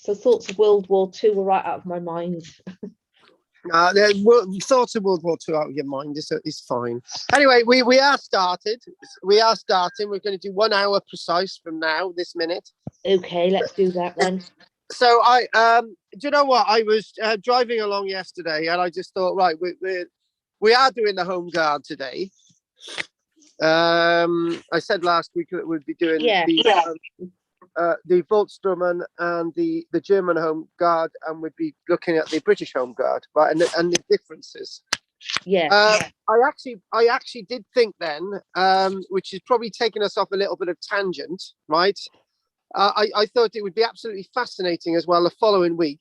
So thoughts of World War II were right out of my mind. Thoughts of World War II out of your mind is fine. Anyway, we are started. We are starting. We're going to do 1 hour precise from now, this minute. Okay, let's do that then. So do you know what? I was driving along yesterday, and I just thought, right, we are doing the home guard today. I said last week that we'd be doing the Volkssturm and the German home guard, and we'd be looking at the British home guard, right, and the differences. I actually did think then, which is probably taking us off a little bit of tangent, right? I thought it would be absolutely fascinating as well the following week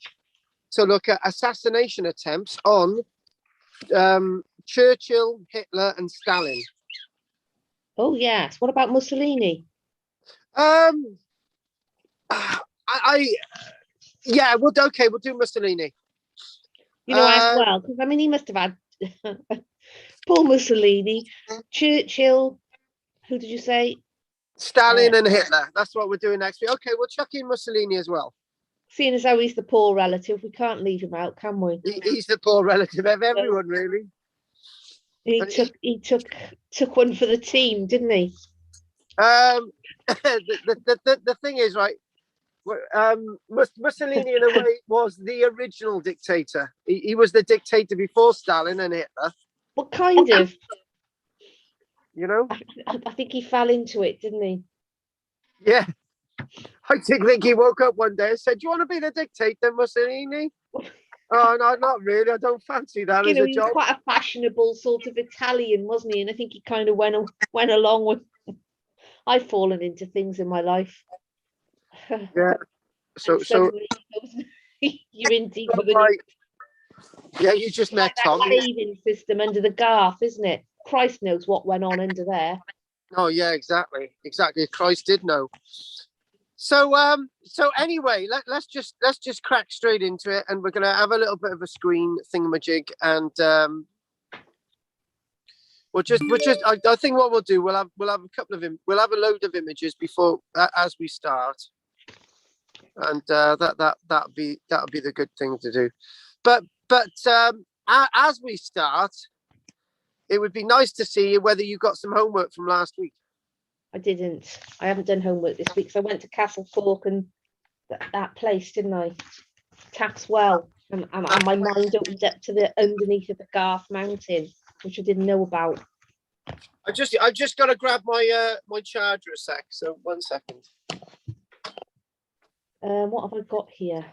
to look at assassination attempts on Churchill, Hitler, and Stalin. Oh yes. What about Mussolini? We'll do Mussolini. As well, because I mean, he must have had Paul Mussolini, Churchill. Who did you say? Stalin and Hitler. That's what we're doing next week. Okay, we'll chuck in Mussolini as well. Seeing as how he's the poor relative, we can't leave him out, can we? He's the poor relative of everyone, really. He took one for the team, didn't he? The thing is, right, Mussolini in a way was the original dictator. He was the dictator before Stalin and Hitler. What kind of? I think he fell into it, didn't he? Yeah. I think he woke up one day and said, "Do you want to be the dictator, Mussolini?" Oh, no, not really. I don't fancy that as a he job. Was quite a fashionable sort of Italian, wasn't he? And I think he kind of went along with... I've fallen into things in my life. Yeah. So you're in deep with Yeah, you just met Tom. Paving system under the Garth, isn't it? Christ knows what went on under there. Oh yeah, exactly. Christ did know. So anyway, let's just crack straight into it, and we're gonna have a little bit of a screen thingamajig, and we'll just I think what we'll do, we'll have a load of images before as we start, and that'll be the good thing to do. But as we start, it would be nice to see whether you got some homework from last week. I didn't. I haven't done homework this week, so I went to Castle Fork and that place, didn't I? Taxwell, and my mind opened up to the underneath of the Garth Mountain, which I didn't know about. I just got to grab my my charger a sec. So 1 second. What have I got here?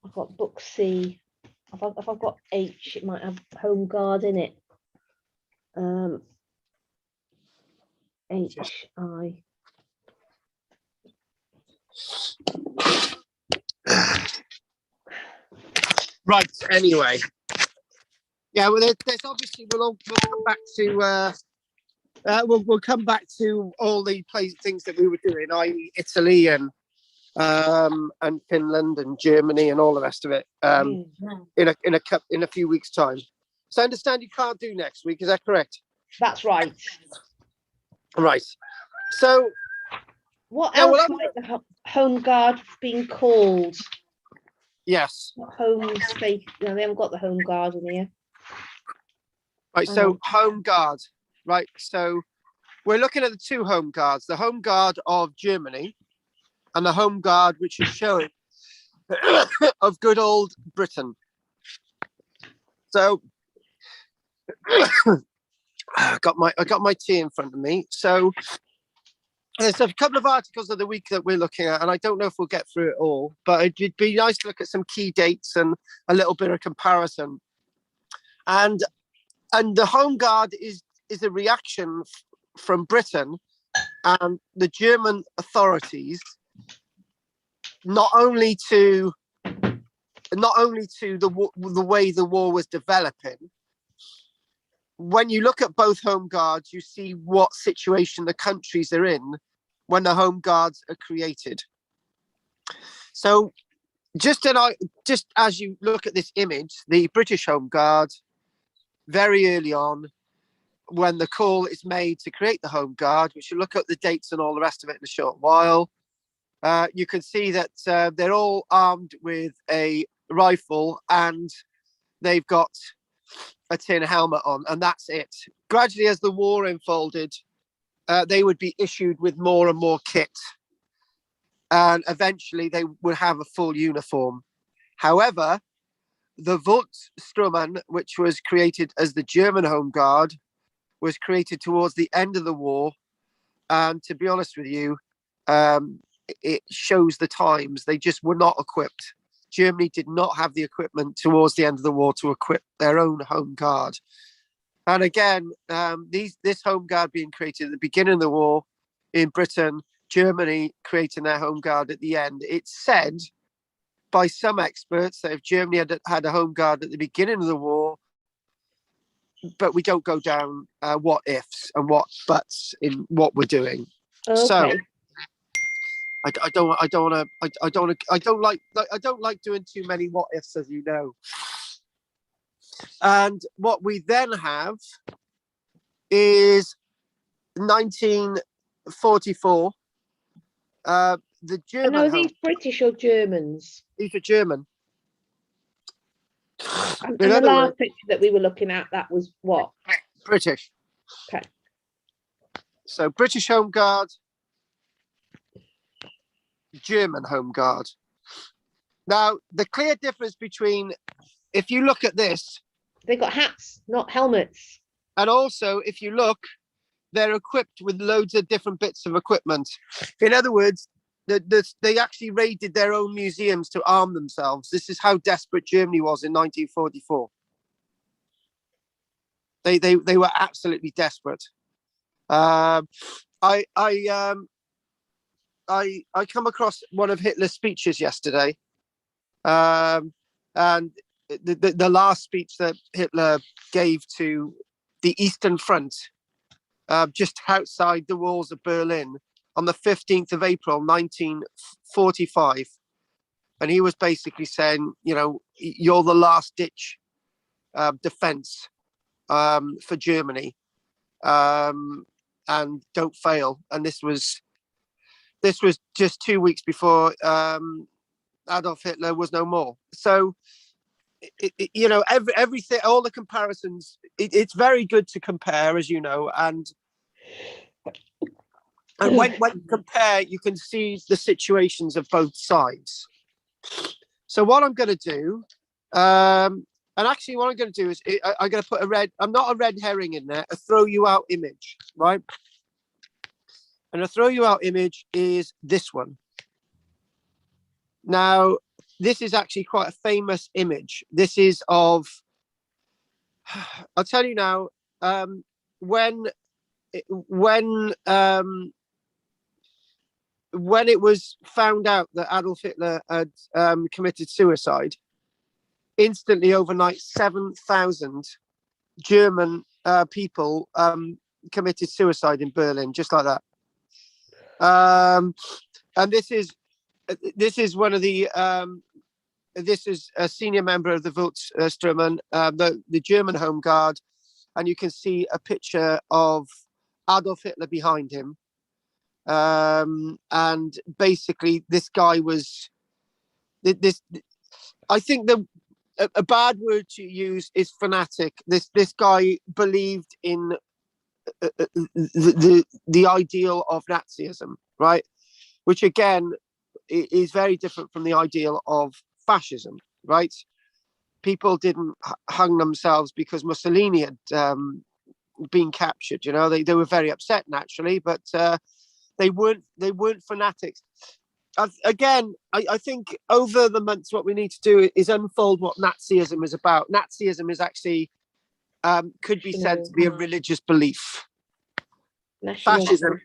I've got book C. If I've got H, it might have home guard in it. HI. Right. Anyway. Yeah. Well, there's obviously we'll come back to we'll come back to all the things that we were doing, i.e., Italy and Finland and Germany and all the rest of it. In a few weeks' time. So I understand you can't do next week. Is that correct? That's right. Right. So, what else might the home guard being called? Yes. Home safe. No, they haven't got the home guard in here. Right. So home guard. Right. So we're looking at the two home guards: the home guard of Germany and the home guard, which is showing of good old Britain. So. I got my tea in front of me. So there's a couple of articles of the week that we're looking at, and I don't know if we'll get through it all, but it'd be nice to look at some key dates and a little bit of comparison. And the home guard is a reaction from Britain and the German authorities, not only to the way the war was developing. When you look at both home guards, you see what situation the countries are in when the home guards are created. So just as you look at this image, the British home guard, very early on, when the call is made to create the home guard, we should look at the dates and all the rest of it in a short while. You can see that they're all armed with a rifle and they've got a tin helmet on, and that's it. Gradually, as the war unfolded, they would be issued with more and more kit, and eventually they would have a full uniform. However, the Volkssturmen, which was created as the German Home Guard, was created towards the end of the war. And to be honest with you, it shows the times. They just were not equipped. Germany did not have the equipment towards the end of the war to equip their own Home Guard. And again, this Home Guard being created at the beginning of the war in Britain, Germany creating their Home Guard at the end. It's said by some experts that if Germany had a Home Guard at the beginning of the war, but we don't go down what ifs and what buts in what we're doing. Okay. So I don't like doing too many what ifs, as you know. And what we then have is 1944. The German. And are these British or Germans? These are German. And the last picture that we were looking at, that was what? British. Okay. So British Home Guard, German Home Guard. Now, the clear difference between, if you look at this, they got hats, not helmets. And also, if you look, they're equipped with loads of different bits of equipment. In other words, they actually raided their own museums to arm themselves. This is how desperate Germany was in 1944. They were absolutely desperate. I come across one of Hitler's speeches yesterday, and the last speech that Hitler gave to the Eastern Front, just outside the walls of Berlin, on the 15th of April, 1945. And he was basically saying, you know, you're the last ditch defense for Germany, and don't fail. And this was just 2 weeks before Adolf Hitler was no more. So, you know, everything, all the comparisons, it's very good to compare, as you know, and when you compare, you can see the situations of both sides. So what I'm going to do, and actually what I'm going to do is I'm going to put I'm not a red herring in there, a throw you out image, right? And a throw you out image is this one. Now, this is actually quite a famous image. This is of, I'll tell you now, when it was found out that Adolf Hitler had committed suicide, instantly overnight 7,000 German people committed suicide in Berlin, just like that. And this is one of the this is a senior member of the Volkssturmen, the German Home Guard, and you can see a picture of Adolf Hitler behind him. And basically, this guy was this. I think a bad word to use is fanatic. This guy believed in the ideal of Nazism, right? Which again is very different from the ideal of fascism, right? People didn't hang themselves because Mussolini had been captured. You know, they were very upset naturally, but they weren't fanatics. I think over the months, what we need to do is unfold what Nazism is about. Nazism is actually could be said to be a religious belief. Fascism,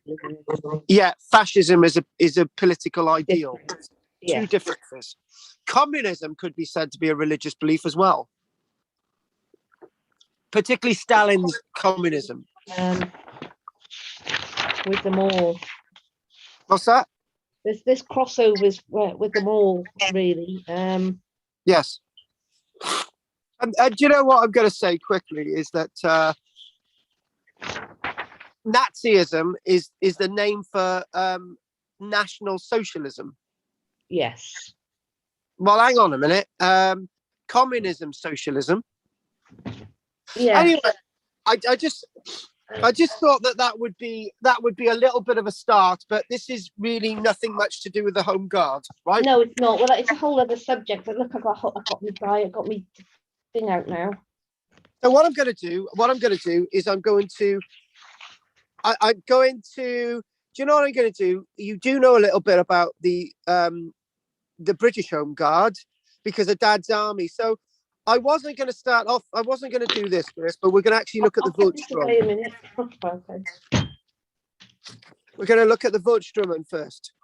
fascism is a political ideal. Two differences. Communism could be said to be a religious belief as well, particularly Stalin's communism. With them all. What's that? There's crossovers with them all, really. Yes. And do you know what I'm going to say quickly is that Nazism is the name for National Socialism. Yes. Well, hang on a minute. Communism, socialism. Yeah. Anyway, I just thought that would be a little bit of a start, but this is really nothing much to do with the Home Guard, right? No, it's not. Well, it's a whole other subject. But look, I got my diet, got me thing out now. So what I'm going to do is I'm going to. Do you know what I'm going to do? You do know a little bit about the British Home Guard because of Dad's army. So I wasn't going to do this first, but we're going to actually look at the Volksstrom. Wait a minute. Okay. We're going to look at the Volksstrom first.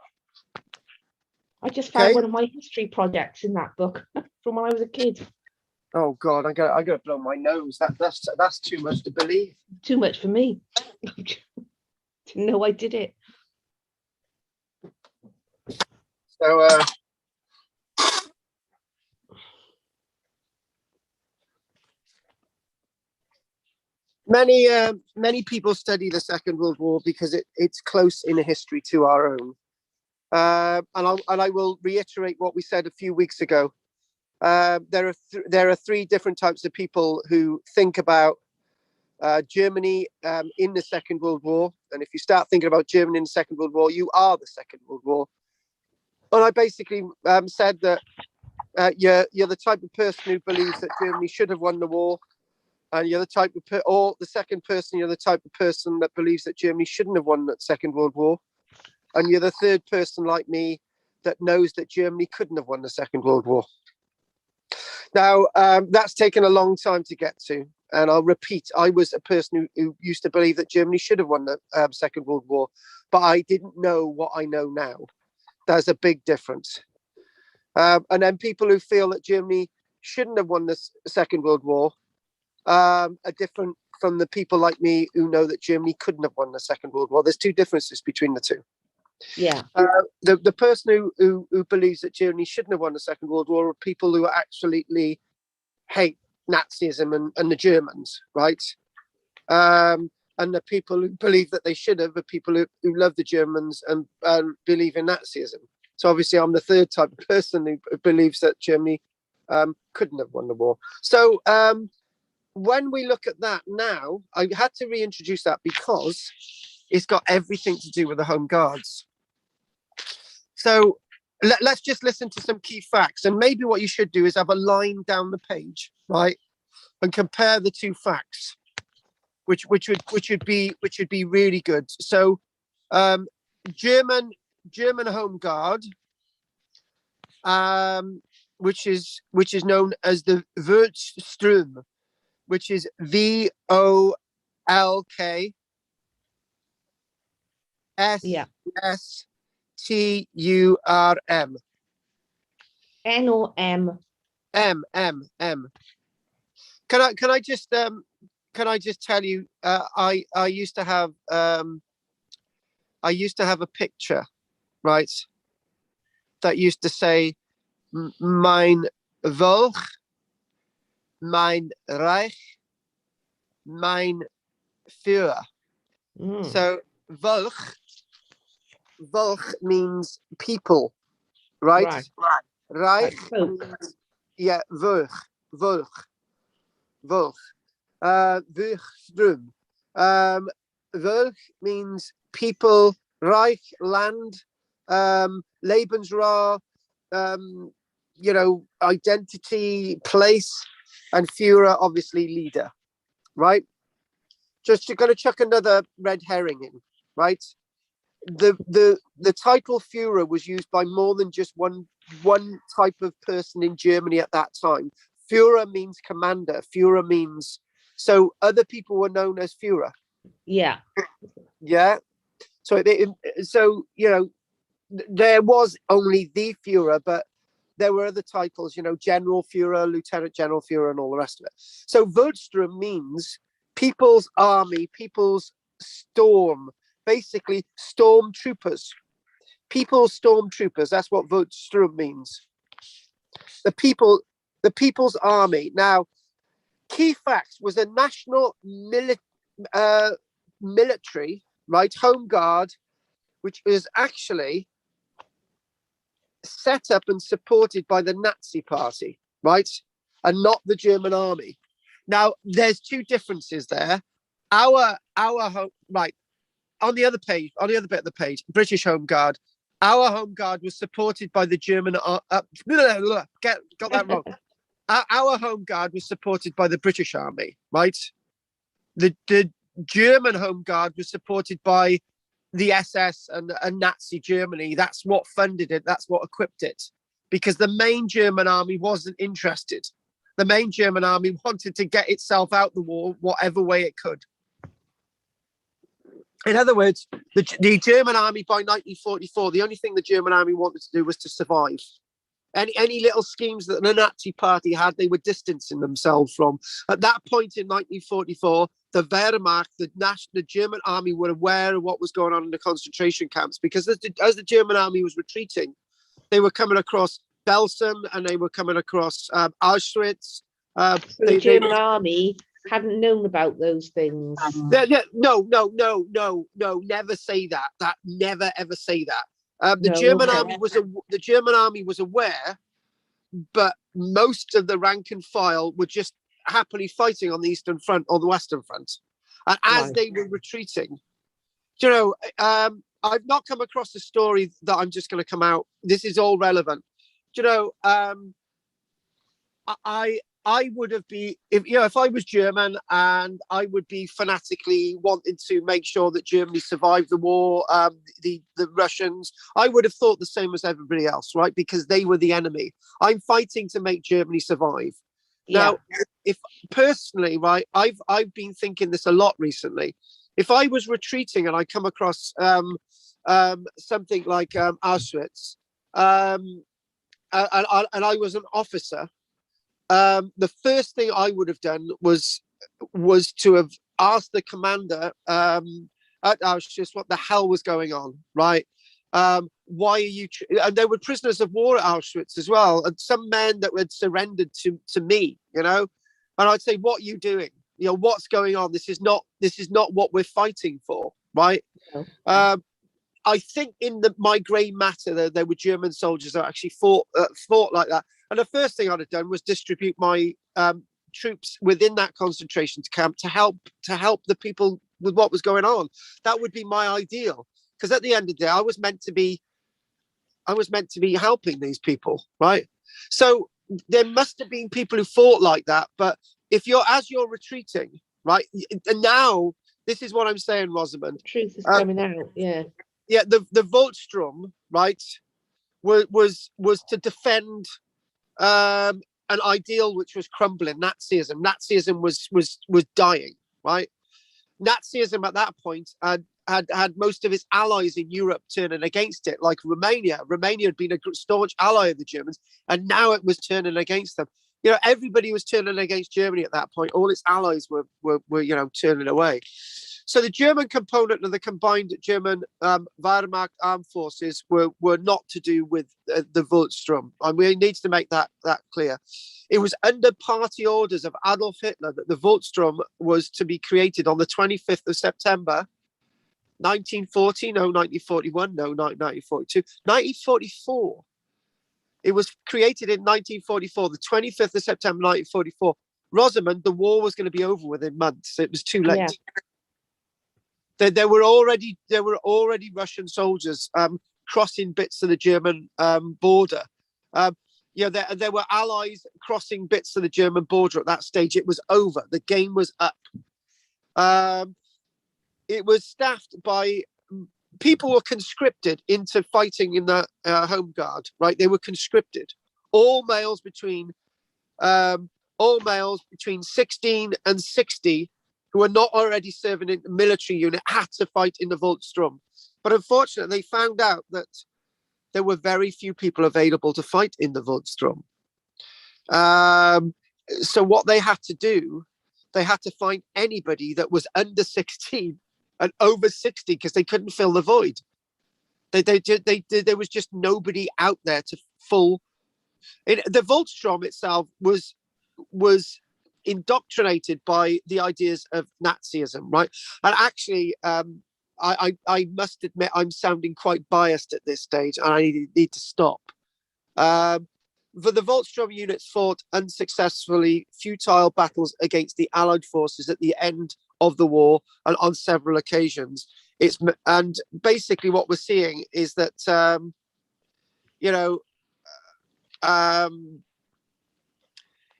I just found one of my history projects in that book from when I was a kid. Oh God, I'm gonna blow my nose. That's too much to believe. Too much for me. Didn't know I did it. So many people study the Second World War because it's close in history to our own. And I will reiterate what we said a few weeks ago. There are three different types of people who think about Germany in the Second World War. And if you start thinking about Germany in the Second World War, you are the Second World War. And I basically said that you're the type of person who believes that Germany should have won the war. And you're the type of or the second person, you're the type of person that believes that Germany shouldn't have won that Second World War. And you're the third person like me that knows that Germany couldn't have won the Second World War. Now, that's taken a long time to get to. And I'll repeat, I was a person who used to believe that Germany should have won the Second World War, but I didn't know what I know now. There's a big difference. And then people who feel that Germany shouldn't have won the Second World War are different from the people like me who know that Germany couldn't have won the Second World War. There's two differences between the two. Yeah. The person who believes that Germany shouldn't have won the Second World War are people who absolutely hate Nazism and the Germans, right? And the people who believe that they should have are people who love the Germans and believe in Nazism. So obviously I'm the third type of person who believes that Germany couldn't have won the war. So when we look at that now, I had to reintroduce that because it's got everything to do with the Home Guards. So let's just listen to some key facts. And maybe what you should do is have a line down the page, right? And compare the two facts, which would be really good. So German Home Guard, which is known as the Volksstrom, which is VOLK SSTURM. N or M? M. Can I just tell you? I used to have a picture, right? That used to say, "Mein Volk, mein Reich, mein Führer." So Volk means people, right? Reich, yeah, Volk. Volksstrom. Volk means people, Reich, land, Lebensraum, identity, place, and Führer, obviously leader, right? Just you're going to chuck another red herring in, right? The title Führer was used by more than just one type of person in Germany at that time. Führer means commander. Führer means, so other people were known as Führer. Yeah. Yeah. So there was only the Führer, but there were other titles, General Führer, Lieutenant General Führer, and all the rest of it. So Volksstrom means people's army, people's storm, basically stormtroopers. People's stormtroopers. That's what Volksstrom means. The people's army. Now, key facts was a national military, right, Home Guard, which was actually set up and supported by the Nazi Party, right? And not the German army. Now, there's two differences there. Our home, right, on the other page, on the other bit of the page, British Home Guard. Our Home Guard was supported by the German. Got that wrong. Our Home Guard was supported by the British Army, right? The German Home Guard was supported by the SS and Nazi Germany. That's what funded it. That's what equipped it. Because the main German army wasn't interested. The main German army wanted to get itself out the war whatever way it could. In other words, the German army by 1944, the only thing the German army wanted to do was to survive. Any little schemes that the Nazi Party had, they were distancing themselves from. At that point in 1944, the Wehrmacht, the German army, were aware of what was going on in the concentration camps, because as the German army was retreating, they were coming across Belsen and they were coming across Auschwitz. The German army hadn't known about those things. No, never say that. Never ever say that. The German army was aware, but most of the rank and file were just happily fighting on the Eastern Front or the Western Front. And as they were retreating, I've not come across a story that I'm just going to come out. This is all relevant. I would have been, if I was German, and I would be fanatically wanting to make sure that Germany survived the war, the Russians, I would have thought the same as everybody else, right? Because they were the enemy. I'm fighting to make Germany survive. Yeah. Now, if personally, right, I've been thinking this a lot recently. If I was retreating and I come across something like Auschwitz, and I was an officer, the first thing I would have done was to have asked the commander at Auschwitz what the hell was going on, right? Why are you? And there were prisoners of war at Auschwitz as well, and some men that had surrendered to me, and I'd say, "What are you doing? What's going on? This is not what we're fighting for, right?" No. I think in my grey matter, there were German soldiers that actually fought like that. And the first thing I'd have done was distribute my troops within that concentration camp to help the people with what was going on. That would be my ideal, because at the end of the day, I was meant to be helping these people, right? So there must have been people who fought like that. But as you're retreating, right, and now this is what I'm saying, Rosamund. Truth is coming out, yeah. Yeah, the Volkssturm, right, was to defend an ideal which was crumbling, Nazism. Nazism was dying, right? Nazism at that point had most of its allies in Europe turning against it, like Romania. Romania had been a staunch ally of the Germans, and now it was turning against them. Everybody was turning against Germany at that point. All its allies were turning away. So the German component of the combined German Wehrmacht armed forces were not to do with the Volkssturm. And we need to make that clear. It was under party orders of Adolf Hitler that the Volkssturm was to be created on the 25th of September, 1940, no, 1941, no, 1942, 1944. It was created in 1944, the 25th of September, 1944. Rosamund, the war was going to be over within months. It was too late. Yeah. There were already Russian soldiers crossing bits of the German border. There were allies crossing bits of the German border at that stage. It was over. The game was up. It was staffed by people were conscripted into fighting in the Home Guard. Right, they were conscripted. All males between 16 and 60. Who were not already serving in the military unit had to fight in the Volkssturm. But unfortunately, they found out that there were very few people available to fight in the Volkssturm. So what they had to do, they had to find anybody that was under 16 and over 60, because they couldn't fill the void. There was just nobody out there to full. The Volkssturm itself was indoctrinated by the ideas of Nazism, right? And actually, I must admit I'm sounding quite biased at this stage, and I need to stop. For the Voltstrom units fought unsuccessfully futile battles against the Allied forces at the end of the war and on several occasions. And basically what we're seeing is that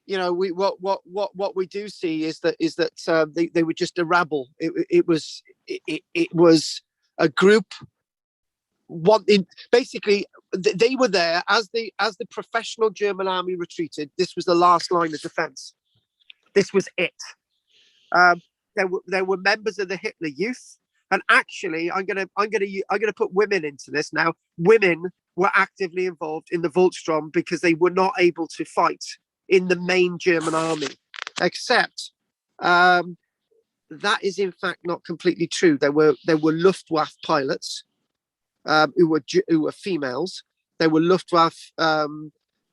what we do see is that they were just a rabble. It was a group wanting, basically they were there as the professional German army retreated. This was the last line of defense. This was it. There were members of the Hitler Youth, and actually I'm gonna put women into this now. Women were actively involved in the Voltstrom because they were not able to fight in the main German army, except that is in fact not completely true. There were Luftwaffe pilots who were females. There were Luftwaffe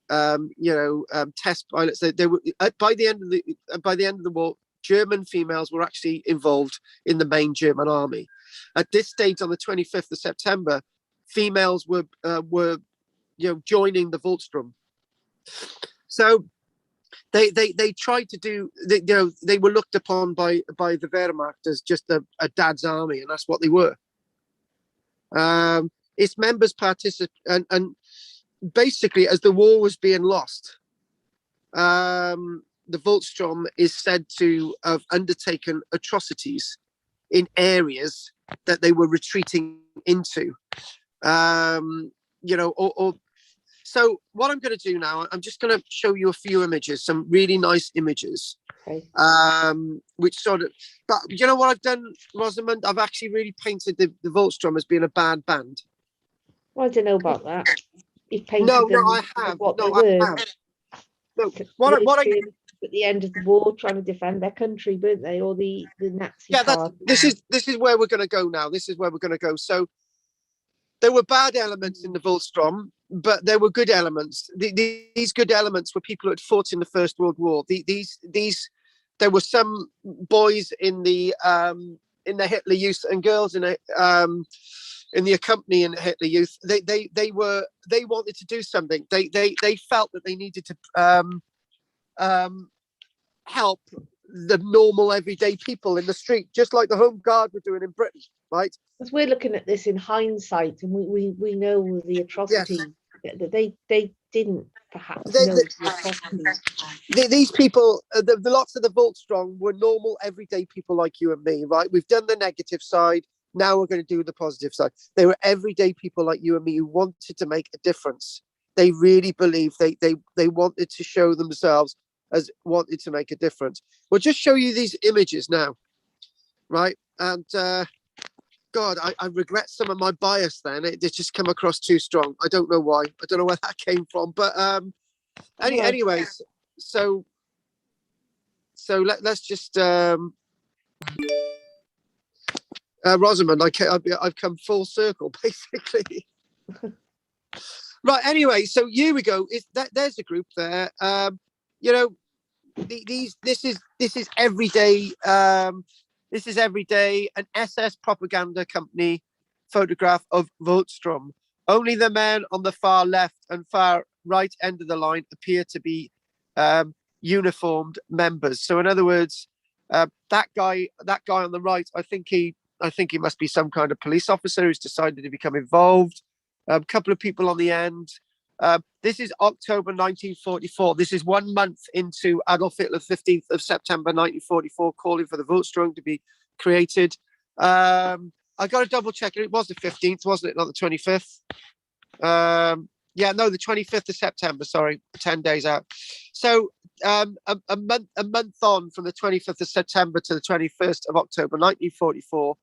test pilots. They were by the end of the war, German females were actually involved in the main German army. At this stage, on the 25th of September, females were joining the Voltstrom. So they tried to do, they were looked upon by the Wehrmacht as just a dad's army, and that's what they were. Its members participate, and basically as the war was being lost, the Voltstrom is said to have undertaken atrocities in areas that they were retreating into. So what I'm going to do now, I'm just going to show you a few images, some really nice images. Okay. Which sort of, but you know what I've done, Rosamund? I've actually really painted the Voltstrom as being a bad band. Well, I don't know about that. You've painted No, them I have. what No, they I were. have. No, what I at the end of the war, trying to defend their country, weren't they? Or the Nazi party. this is where we're going to go now. This is where we're going to go. So there were bad elements in the Voltstrom, but there were good elements. These good elements were people who had fought in the First World War. There were some boys in the Hitler Youth and girls in the accompanying Hitler Youth. They wanted to do something. They felt that they needed to help the normal everyday people in the street, just like the Home Guard were doing in Britain, right? Because we're looking at this in hindsight, and we know the atrocities. Yes. They didn't perhaps know the atrocities. These people, the lots of the Voltstrom were normal everyday people like you and me, right? We've done the negative side. Now we're going to do the positive side. They were everyday people like you and me who wanted to make a difference. They really believed they wanted to show themselves as wanted to make a difference. We'll just show you these images now, right? And God, I regret some of my bias then. It just come across too strong. I don't know why. I don't know where that came from. But anyways, so let's just Rosamund, I've come full circle basically. Right. Anyway, so here we go. There's a group there. This is everyday. This is everyday. An SS propaganda company photograph of Voltstrom. Only the men on the far left and far right end of the line appear to be uniformed members. So in other words, that guy on the right, I think he must be some kind of police officer who's decided to become involved. A couple of people on the end. This is October 1944. This is 1 month into Adolf Hitler, 15th of September 1944, calling for the Voltstrom to be created. I got to double check it. It was the 15th, wasn't it? Not the 25th. The 25th of September. Sorry, 10 days out. So a month on from the 25th of September to the 21st of October 1944.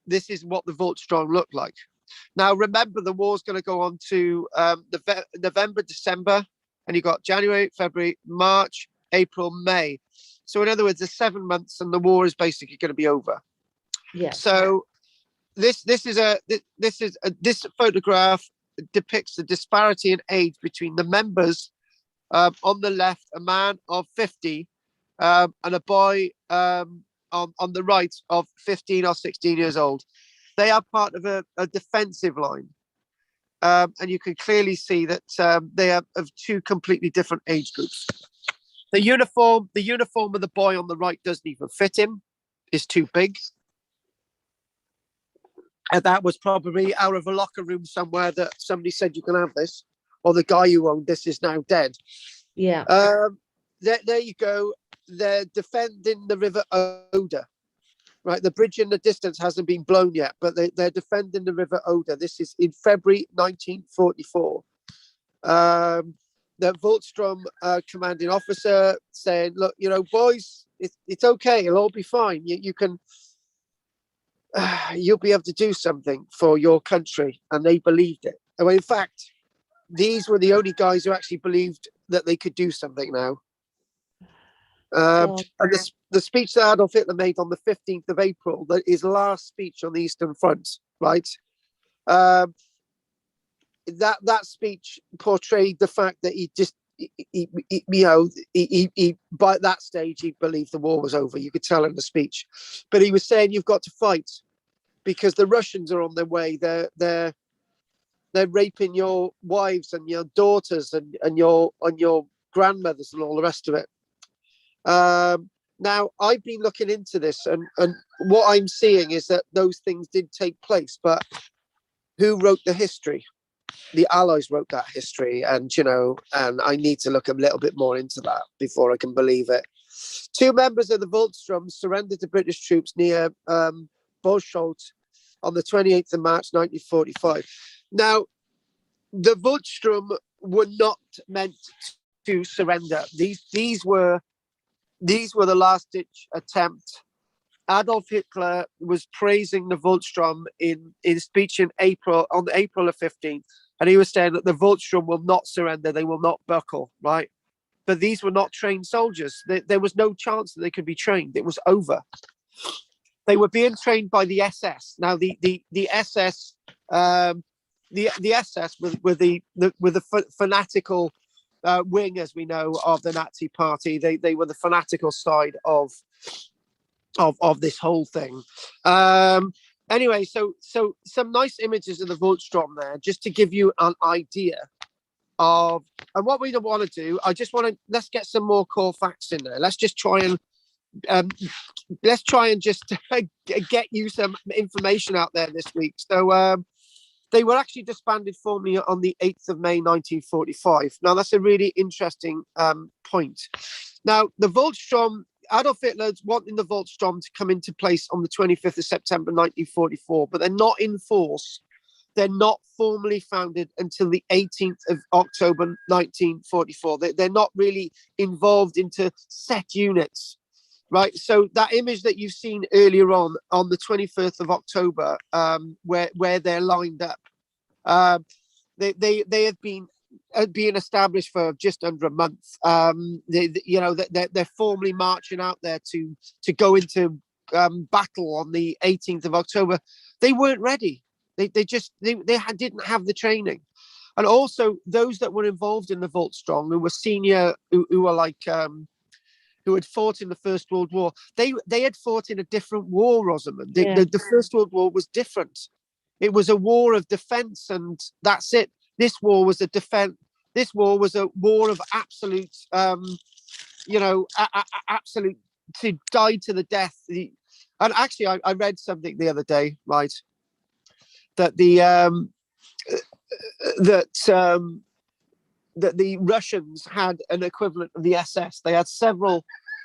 This is what the Voltstrom looked like. Now, remember, the war's going to go on to November, December, and you've got January, February, March, April, May. So, in other words, there's 7 months, and the war is basically going to be over. Yeah. So, this photograph depicts the disparity in age between the members. On the left, a man of 50, and a boy on the right of 15 or 16 years old. They are part of a defensive line. And you can clearly see that they are of two completely different age groups. The uniform of the boy on the right doesn't even fit him. It's too big. And that was probably out of a locker room somewhere that somebody said you can have this, or the guy who owned this is now dead. Yeah. There you go. They're defending the River Oder. Right, the bridge in the distance hasn't been blown yet, but they're defending the River Oder. This is in February 1944. The Voltstrom commanding officer saying, "Look, boys, it's okay. It'll all be fine. You can, you'll be able to do something for your country." And they believed it. And in fact, these were the only guys who actually believed that they could do something now. And the speech that Adolf Hitler made on the 15th of April, his last speech on the Eastern Front, right? That speech portrayed the fact that he by that stage he believed the war was over. You could tell in the speech, but he was saying you've got to fight because the Russians are on their way. They're raping your wives and your daughters and your grandmothers and all the rest of it. Now, I've been looking into this, and what I'm seeing is that those things did take place, but who wrote the history? The Allies wrote that history, and I need to look a little bit more into that before I can believe it. Two members of the Volksturm surrendered to British troops near Bolsholt on the 28th of March 1945. Now, the Volksturm were not meant to surrender. These were the last-ditch attempt. Adolf Hitler was praising the Voltstrom in his speech on April the 15th, and he was saying that the Voltstrom will not surrender, they will not buckle, right? But these were not trained soldiers. There was no chance that they could be trained. It was over. They were being trained by the SS. Now, the SS, the SS with the fanatical wing, as we know, of the Nazi Party. They were the fanatical side of this whole thing. Anyway, so some nice images of the Voltstrom there, just to give you an idea of, and what we don't want to do. Let's get some more core facts in there. Let's just try and just get you some information out there this week. So they were actually disbanded formally on the 8th of May 1945. Now, that's a really interesting point. Now, the Voltstrom, Adolf Hitler's wanting the Voltstrom to come into place on the 25th of September 1944, but they're not in force. They're not formally founded until the 18th of October 1944. They're not really involved into set units. Right, so that image that you've seen earlier on the 21st of October, where they're lined up, they have been established for just under a month. They're formally marching out there to go into battle on the 18th of October. They weren't ready. They didn't have the training, and also those that were involved in the Voltstrom, who were senior, who were like. Who had fought in the First World War. They had fought in a different war, Rosamund. The First World War was different. It was a war of defense, and that's it. This war was a defense. This war was a war of absolute, absolute to die to the death. And actually, I read something the other day, right, that that the Russians had an equivalent of the SS. They had several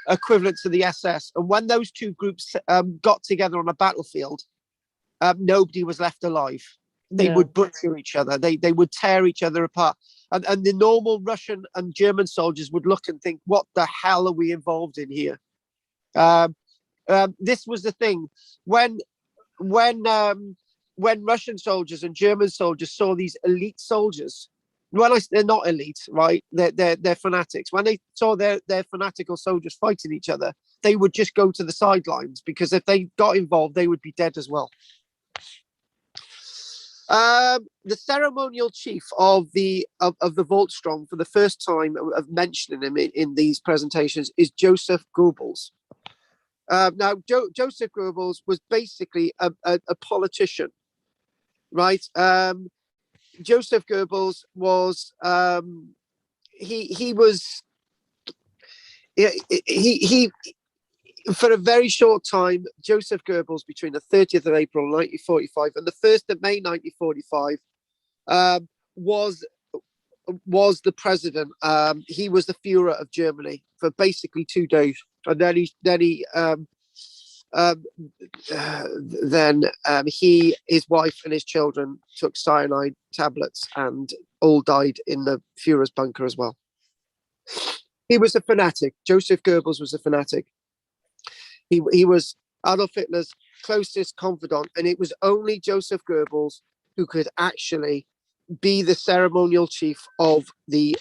equivalents of the SS. And when those two groups got together on a battlefield, nobody was left alive. They would butcher each other. They would tear each other apart. And the normal Russian and German soldiers would look and think, what the hell are we involved in here? This was the thing. When Russian soldiers and German soldiers saw these elite soldiers, they're not elite, right? They're fanatics. When they saw their fanatical soldiers fighting each other, they would just go to the sidelines, because if they got involved, they would be dead as well. The ceremonial chief of the Voltstrom, for the first time of mentioning him in these presentations, is Joseph Goebbels. Now, Joseph Goebbels was basically a politician, right? Joseph Goebbels was he was he for a very short time. Joseph Goebbels, between the 30th of April 1945 and the 1st of May 1945, was the president. He was the Führer of Germany for basically 2 days, and then he, his wife, and his children took cyanide tablets and all died in the Führer's bunker as well. He was a fanatic. Joseph Goebbels was a fanatic. He was Adolf Hitler's closest confidant, and it was only Joseph Goebbels who could actually be the ceremonial chief of the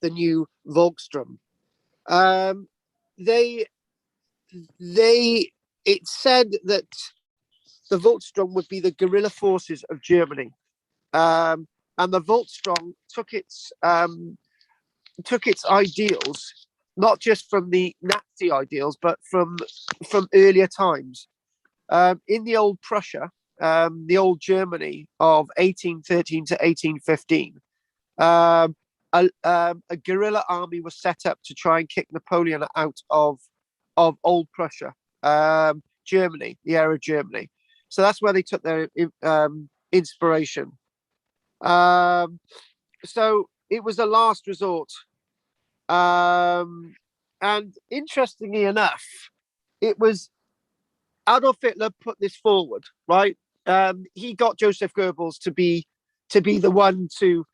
new Volkssturm. It said that the Volkssturm would be the guerrilla forces of Germany, and the Volkssturm took its ideals not just from the Nazi ideals, but from earlier times. In the old Prussia, the old Germany of 1813 to 1815, a guerrilla army was set up to try and kick Napoleon out of old Prussia, Germany, the era of Germany. So that's where they took their inspiration. So it was a last resort. And interestingly enough, it was Adolf Hitler put this forward, right? He got Joseph Goebbels to be the one to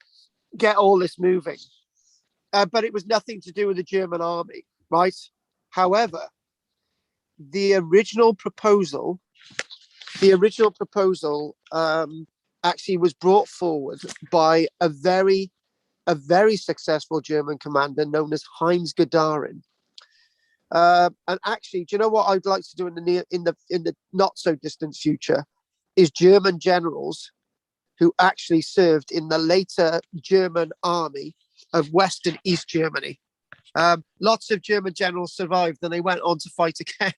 get all this moving, but it was nothing to do with the German army, right? However, the original proposal actually was brought forward by a very successful German commander known as Heinz Guderian. And actually, do you know what I'd like to do in the not so distant future is German generals who actually served in the later German army of West and East Germany. Lots of German generals survived, and they went on to fight again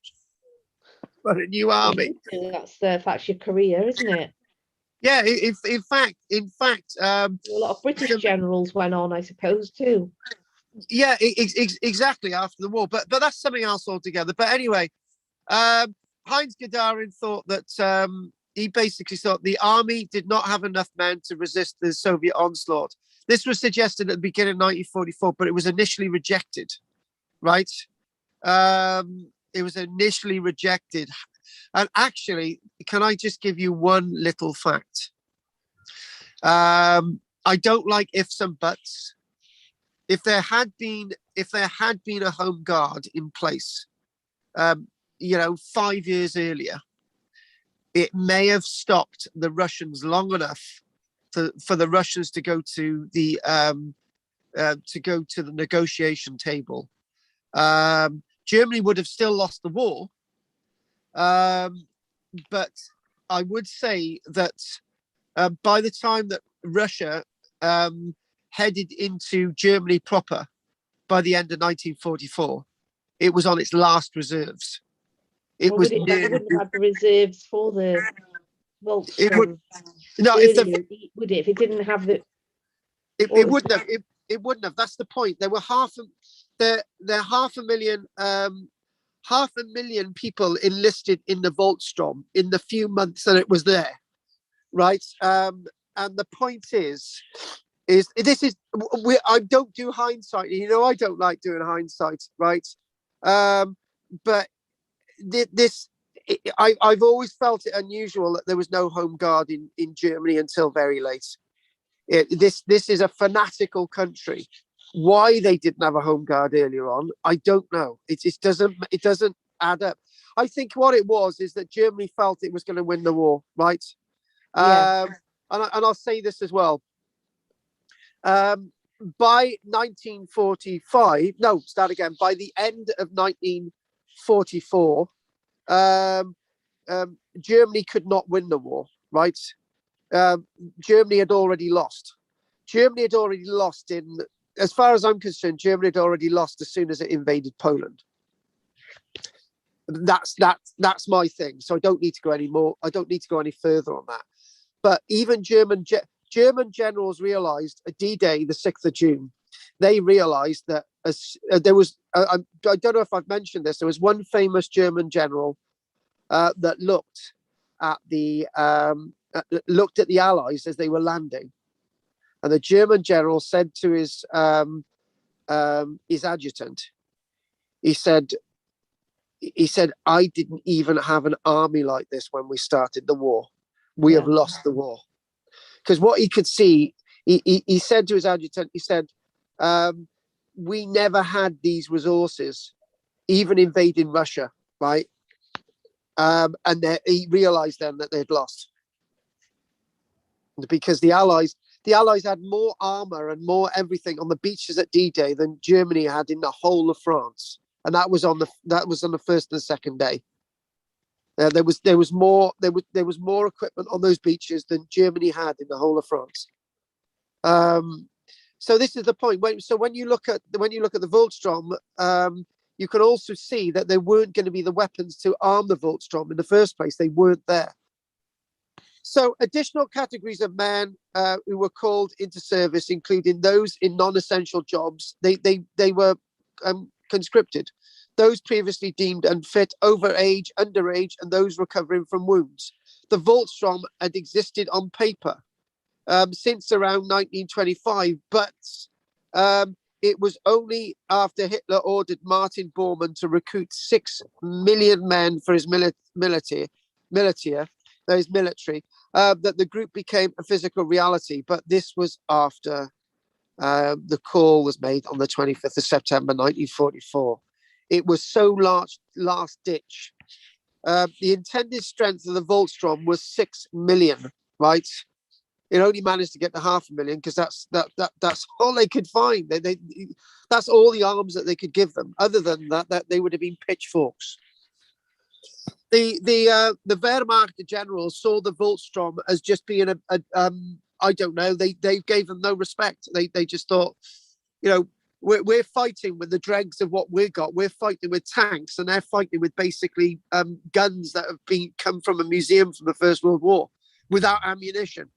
for a new army. That's your career, isn't it? Yeah, in fact, a lot of British generals went on, I suppose, too. Yeah, exactly, after the war, but that's something else altogether. But anyway, Heinz Guderian thought that he basically thought the army did not have enough men to resist the Soviet onslaught. This was suggested at the beginning of 1944, but it was initially rejected, right? It was initially rejected. And actually, can I just give you one little fact? I don't like ifs and buts. If there had been a home guard in place, 5 years earlier, it may have stopped the Russians long enough for the Russians to go to the negotiation table. Germany would have still lost the war, but I would say that by the time that Russia headed into Germany proper, by the end of 1944, it was on its last reserves. It wouldn't have had the reserves for the Volkssturm. Would it? If it didn't have the, it wouldn't have. It wouldn't have. That's the point. There were half a million people enlisted in the Volkssturm in the few months that it was there, right? And the point is I don't do hindsight. I don't like doing hindsight, right? But I've always felt it unusual that there was no home guard in Germany until very late. This is a fanatical country. Why they didn't have a home guard earlier on, I don't know. It doesn't add up. I think what it was is that Germany felt it was going to win the war, right? Yeah. And I'll say this as well. By 1945, by the end of 1944, Germany could not win the war, right? Germany had already lost. As far as I'm concerned, Germany had already lost as soon as it invaded Poland. That's my thing. So I don't need to go any more. I don't need to go any further on that. But even German generals realized at D-Day, the 6th of June, they realized that there was, I don't know if I've mentioned this, there was one famous German general that looked at the Allies as they were landing. And the German general said to his adjutant, he said, I didn't even have an army like this when we started the war. We have lost the war. Because what he could see, he said to his adjutant, he said, we never had these resources, even invading Russia, right? And he realized then that they'd lost. Because the Allies had more armor and more everything on the beaches at D-Day than Germany had in the whole of France. And that was on the first and second day. There was more equipment on those beaches than Germany had in the whole of France. So this is the point. When you look at the Voltstrom, you can also see that there weren't going to be the weapons to arm the Voltstrom in the first place. They weren't there. So additional categories of men who were called into service, including those in non-essential jobs, they were conscripted. Those previously deemed unfit, overage, underage, and those recovering from wounds. The Voltstrom had existed on paper since around 1925, but it was only after Hitler ordered Martin Bormann to recruit 6 million men for his military, that the group became a physical reality. But this was after the call was made on the 25th of September 1944. It was so last ditch. The intended strength of the Voltstrom was 6 million, right? It only managed to get to 500,000 because that's all they could find. That's all the arms that they could give them. Other than that they would have been pitchforks. The Wehrmacht generals saw the Voltstrom as just being I don't know. They gave them no respect. They just thought, we're fighting with the dregs of what we've got. We're fighting with tanks, and they're fighting with basically guns that have come from a museum from the First World War without ammunition.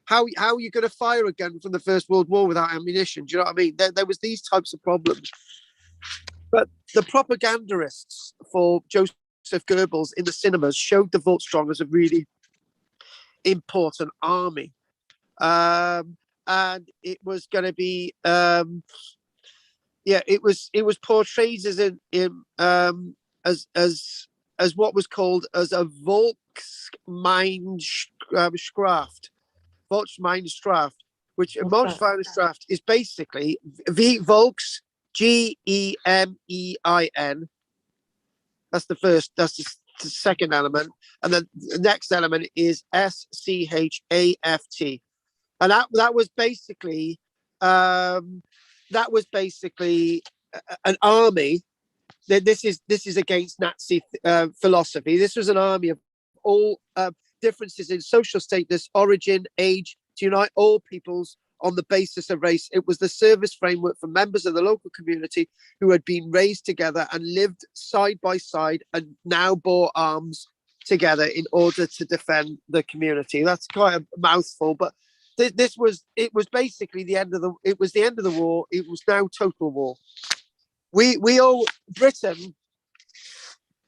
How are you going to fire a gun from the First World War without ammunition? Do you know what I mean? There was these types of problems. But the propagandists for Joseph Goebbels in the cinemas showed the Voltstrom as a really important army. And it was going to be it was portrayed as what was called as a Volksmeinstraft, which Volksmeinstraft is basically Volks, Gemein. That's the second element, and then the next element is Schaft, and that was basically an army. This is against Nazi philosophy. This was an army of all differences in social status, origin, age, to unite all peoples on the basis of race. It was the service framework for members of the local community who had been raised together and lived side by side and now bore arms together in order to defend the community. That's quite a mouthful, but it was basically the end of the war. It was now total war.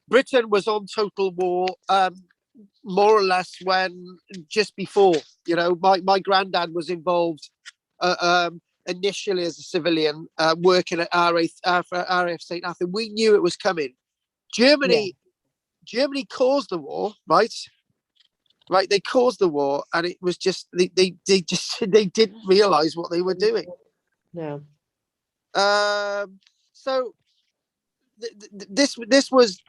Britain was on total war more or less when just before, my granddad was involved initially as a civilian working at RAF St. Athan. We knew it was coming. Germany caused the war, right? They caused the war, and it was just they didn't realize what they were doing. No. So this was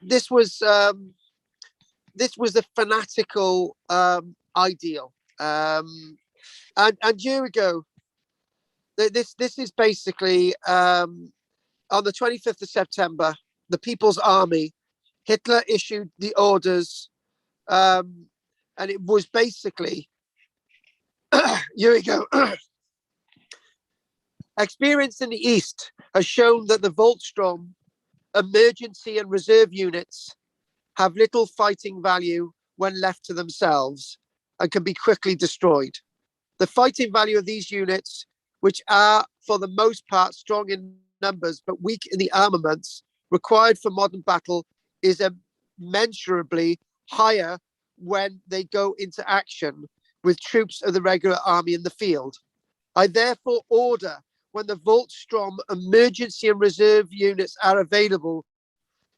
a fanatical ideal, and here we go. This is basically on the 25th of September, the People's Army. Hitler issued the orders, and it was basically here we go. Experience in the East has shown that the Voltstrom emergency and reserve units have little fighting value when left to themselves and can be quickly destroyed. The fighting value of these units, which are for the most part strong in numbers but weak in the armaments required for modern battle, is immeasurably higher when they go into action with troops of the regular army in the field. I therefore order, when the Voltstrom emergency and reserve units are available,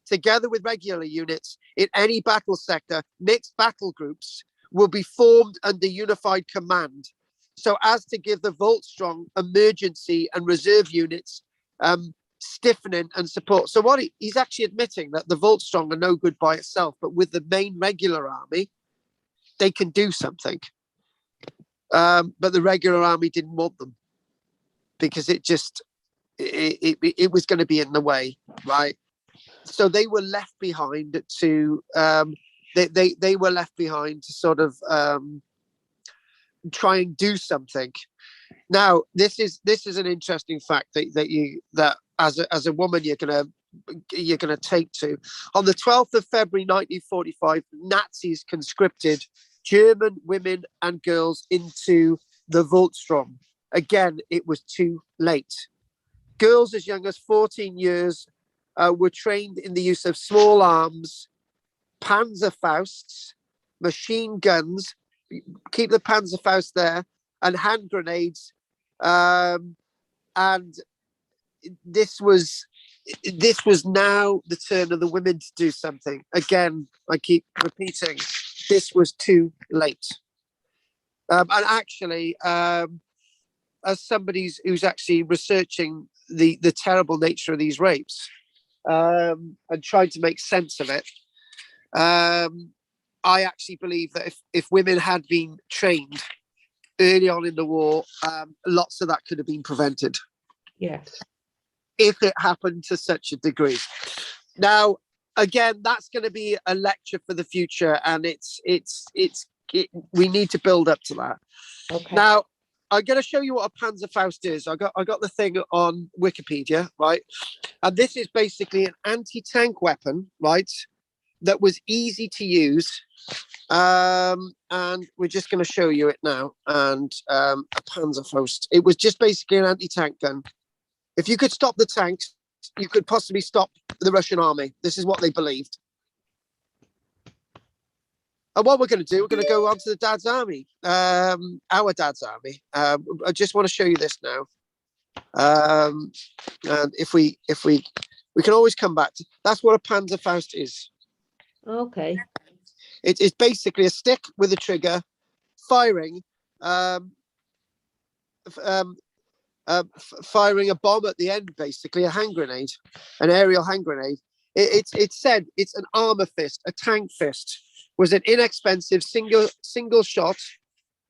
together with regular units in any battle sector, mixed battle groups will be formed under unified command, so as to give the Voltstrom emergency and reserve units stiffening and support. So what he's actually admitting that the Voltstrom are no good by itself, but with the main regular army, they can do something. But the regular army didn't want them because it was going to be in the way, right? So they were left behind to they were left behind to sort of try and do something. Now, this is an interesting fact that as a woman you're gonna take to. On the 12th of February 1945, Nazis conscripted German women and girls into the Voltstrom. Again, it was too late. Girls as young as 14 years were trained in the use of small arms, Panzerfausts, machine guns, keep the Panzerfaust there, and hand grenades. And this was now the turn of the women to do something. Again, I keep repeating, this was too late. And actually, as somebody who's actually researching the terrible nature of these rapes and trying to make sense of it, I actually believe that if women had been trained early on in the war, lots of that could have been prevented. Yes. If it happened to such a degree. Now, again, that's going to be a lecture for the future, and we need to build up to that. Okay. Now, I'm going to show you what a Panzerfaust is. I got the thing on Wikipedia, right? And this is basically an anti-tank weapon, right? That was easy to use. And we're just going to show you it now. And a Panzerfaust. It was just basically an anti-tank gun. If you could stop the tanks, you could possibly stop the Russian army. This is what they believed. And what we're going to do, we're going to go on to the Dad's army, our Dad's army. I just want to show you this now. And if we can always come back to, that's what a Panzerfaust is. Okay. It is basically a stick with a trigger, firing, firing a bomb at the end, basically a hand grenade, an aerial hand grenade. It's said it's an armor fist, a tank fist. Was an inexpensive single shot,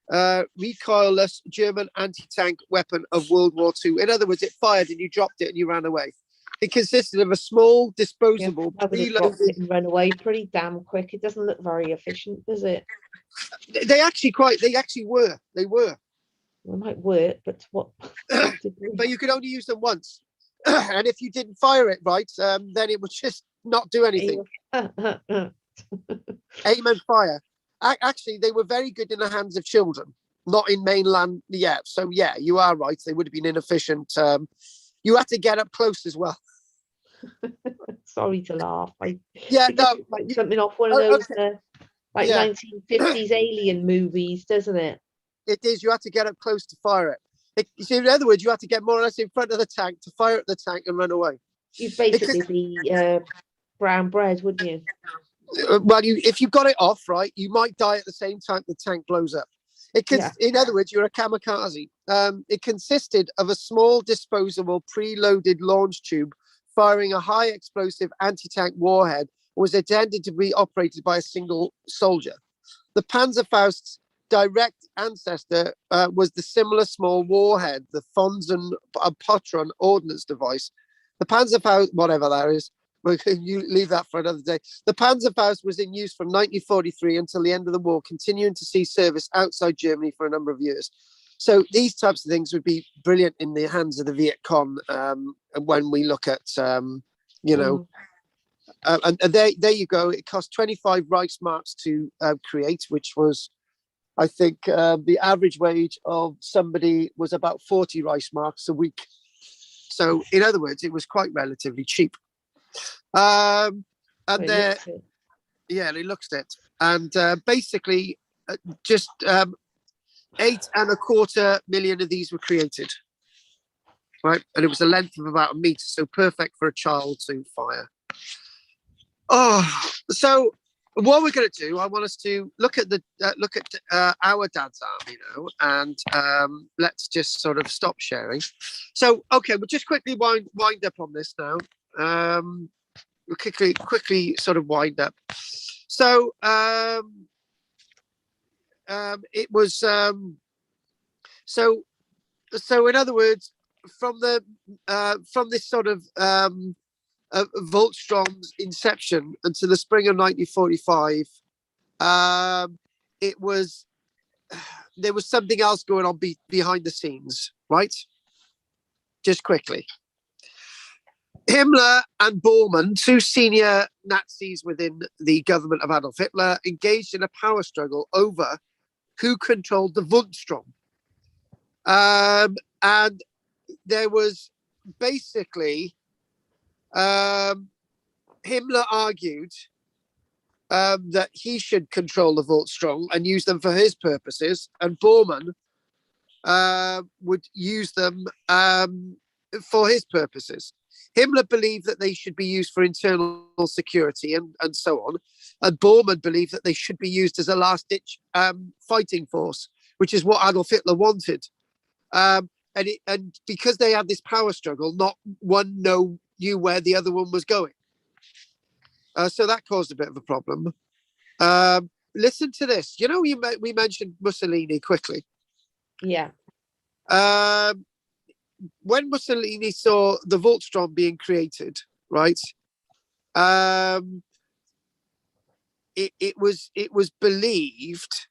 recoilless German anti-tank weapon of World War II. In other words, it fired and you dropped it and you ran away. It consisted of a small disposable dropped it and run away pretty damn quick. It doesn't look very efficient, does it? They actually were. They were. It might work, but what? But you could only use them once. And if you didn't fire it right, then it would just not do anything. Aim and fire. Actually, they were very good in the hands of children, not in mainland. Yeah, so yeah, you are right. They would have been inefficient. You had to get up close as well. Sorry to laugh. Like something off one of those 1950s alien movies, doesn't it? It is. You had to get up close to fire it. In other words, you had to get more or less in front of the tank to fire at the tank and run away. You'd basically be brown bread, wouldn't you? Well, if you got it off right, you might die at the same time the tank blows up. In other words, you're a kamikaze. It consisted of a small disposable preloaded launch tube firing a high explosive anti-tank warhead, was intended to be operated by a single soldier. The Panzerfaust's direct ancestor was the similar small warhead, the Fonsen Potron ordnance device. The Panzerfaust, whatever that is, you leave that for another day. The Panzerfaust was in use from 1943 until the end of the war, continuing to see service outside Germany for a number of years. So these types of things would be brilliant in the hands of the Viet Cong when we look at, you know. And there you go. It cost 25 Reichsmarks to create, which was, I think, the average wage of somebody was about 40 Reichsmarks a week. So, in other words, it was quite relatively cheap. And there, yeah, it looks it. And basically, just 8.25 million of these were created, right? And it was a length of about a meter, so perfect for a child to fire. Oh, so what we're going to do, I want us to look at our dad's army now, and let's just sort of stop sharing. So, okay, we'll just quickly wind up on this now. We'll quickly sort of wind up. So, it was so in other words, from this sort of Voltstrom's inception until the spring of 1945, there was something else going on behind the scenes, right? Just quickly. Himmler and Bormann, two senior Nazis within the government of Adolf Hitler, engaged in a power struggle over who controlled the Voltstrom. And there was basically, Himmler argued that he should control the Voltstrom and use them for his purposes, and Bormann would use them for his purposes. Himmler believed that they should be used for internal security and so on. And Bormann believed that they should be used as a last-ditch fighting force, which is what Adolf Hitler wanted. And because they had this power struggle, not one knew where the other one was going. So that caused a bit of a problem. Listen to this. You know, we mentioned Mussolini quickly. Yeah. When Mussolini saw the Voltstrom being created, right? It was believed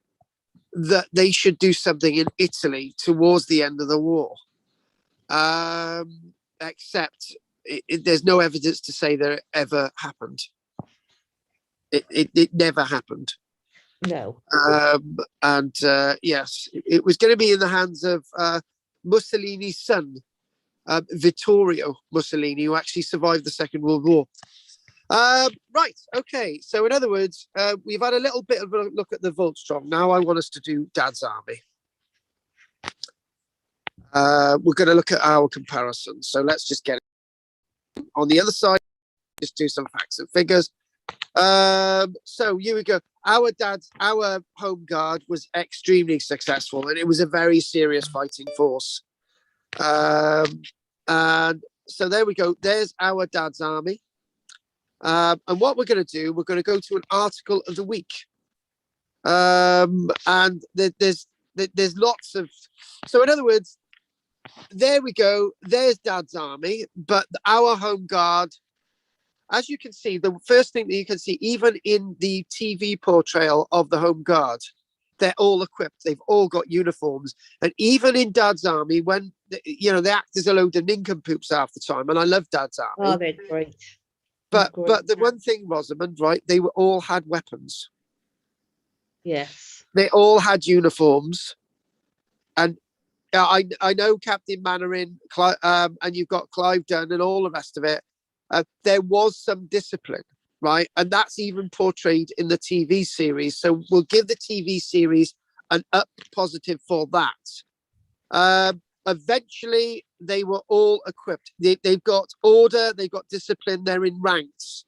that they should do something in Italy towards the end of the war. Except there's no evidence to say that it ever happened. It never happened. No. Yes, it was going to be in the hands of Mussolini's son, Vittorio Mussolini, who actually survived the Second World War. Right, okay. So in other words, we've had a little bit of a look at the Voltstrom. Now I want us to do Dad's army. We're going to look at our comparison. So let's just get it. On the other side, just do some facts and figures. So here we go. Our home guard was extremely successful, and it was a very serious fighting force. And so there we go. There's our dad's army. And what we're going to do, we're going to go to an article of the week. And there's lots of. So in other words, there we go. There's Dad's army, but our home guard. As you can see, the first thing that you can see, even in the TV portrayal of the Home Guard, they're all equipped. They've all got uniforms. And even in Dad's army, when, they act as a load of nincompoops half the time. And I love Dad's army. Oh, they're great. But the one thing, Rosamond, right, they all had weapons. Yes. They all had uniforms. And I know Captain Mainwaring, and you've got Clive Dunn and all the rest of it. There was some discipline, right? And that's even portrayed in the TV series. So we'll give the TV series an up positive for that. Eventually, they were all equipped. They've got order, they've got discipline, they're in ranks,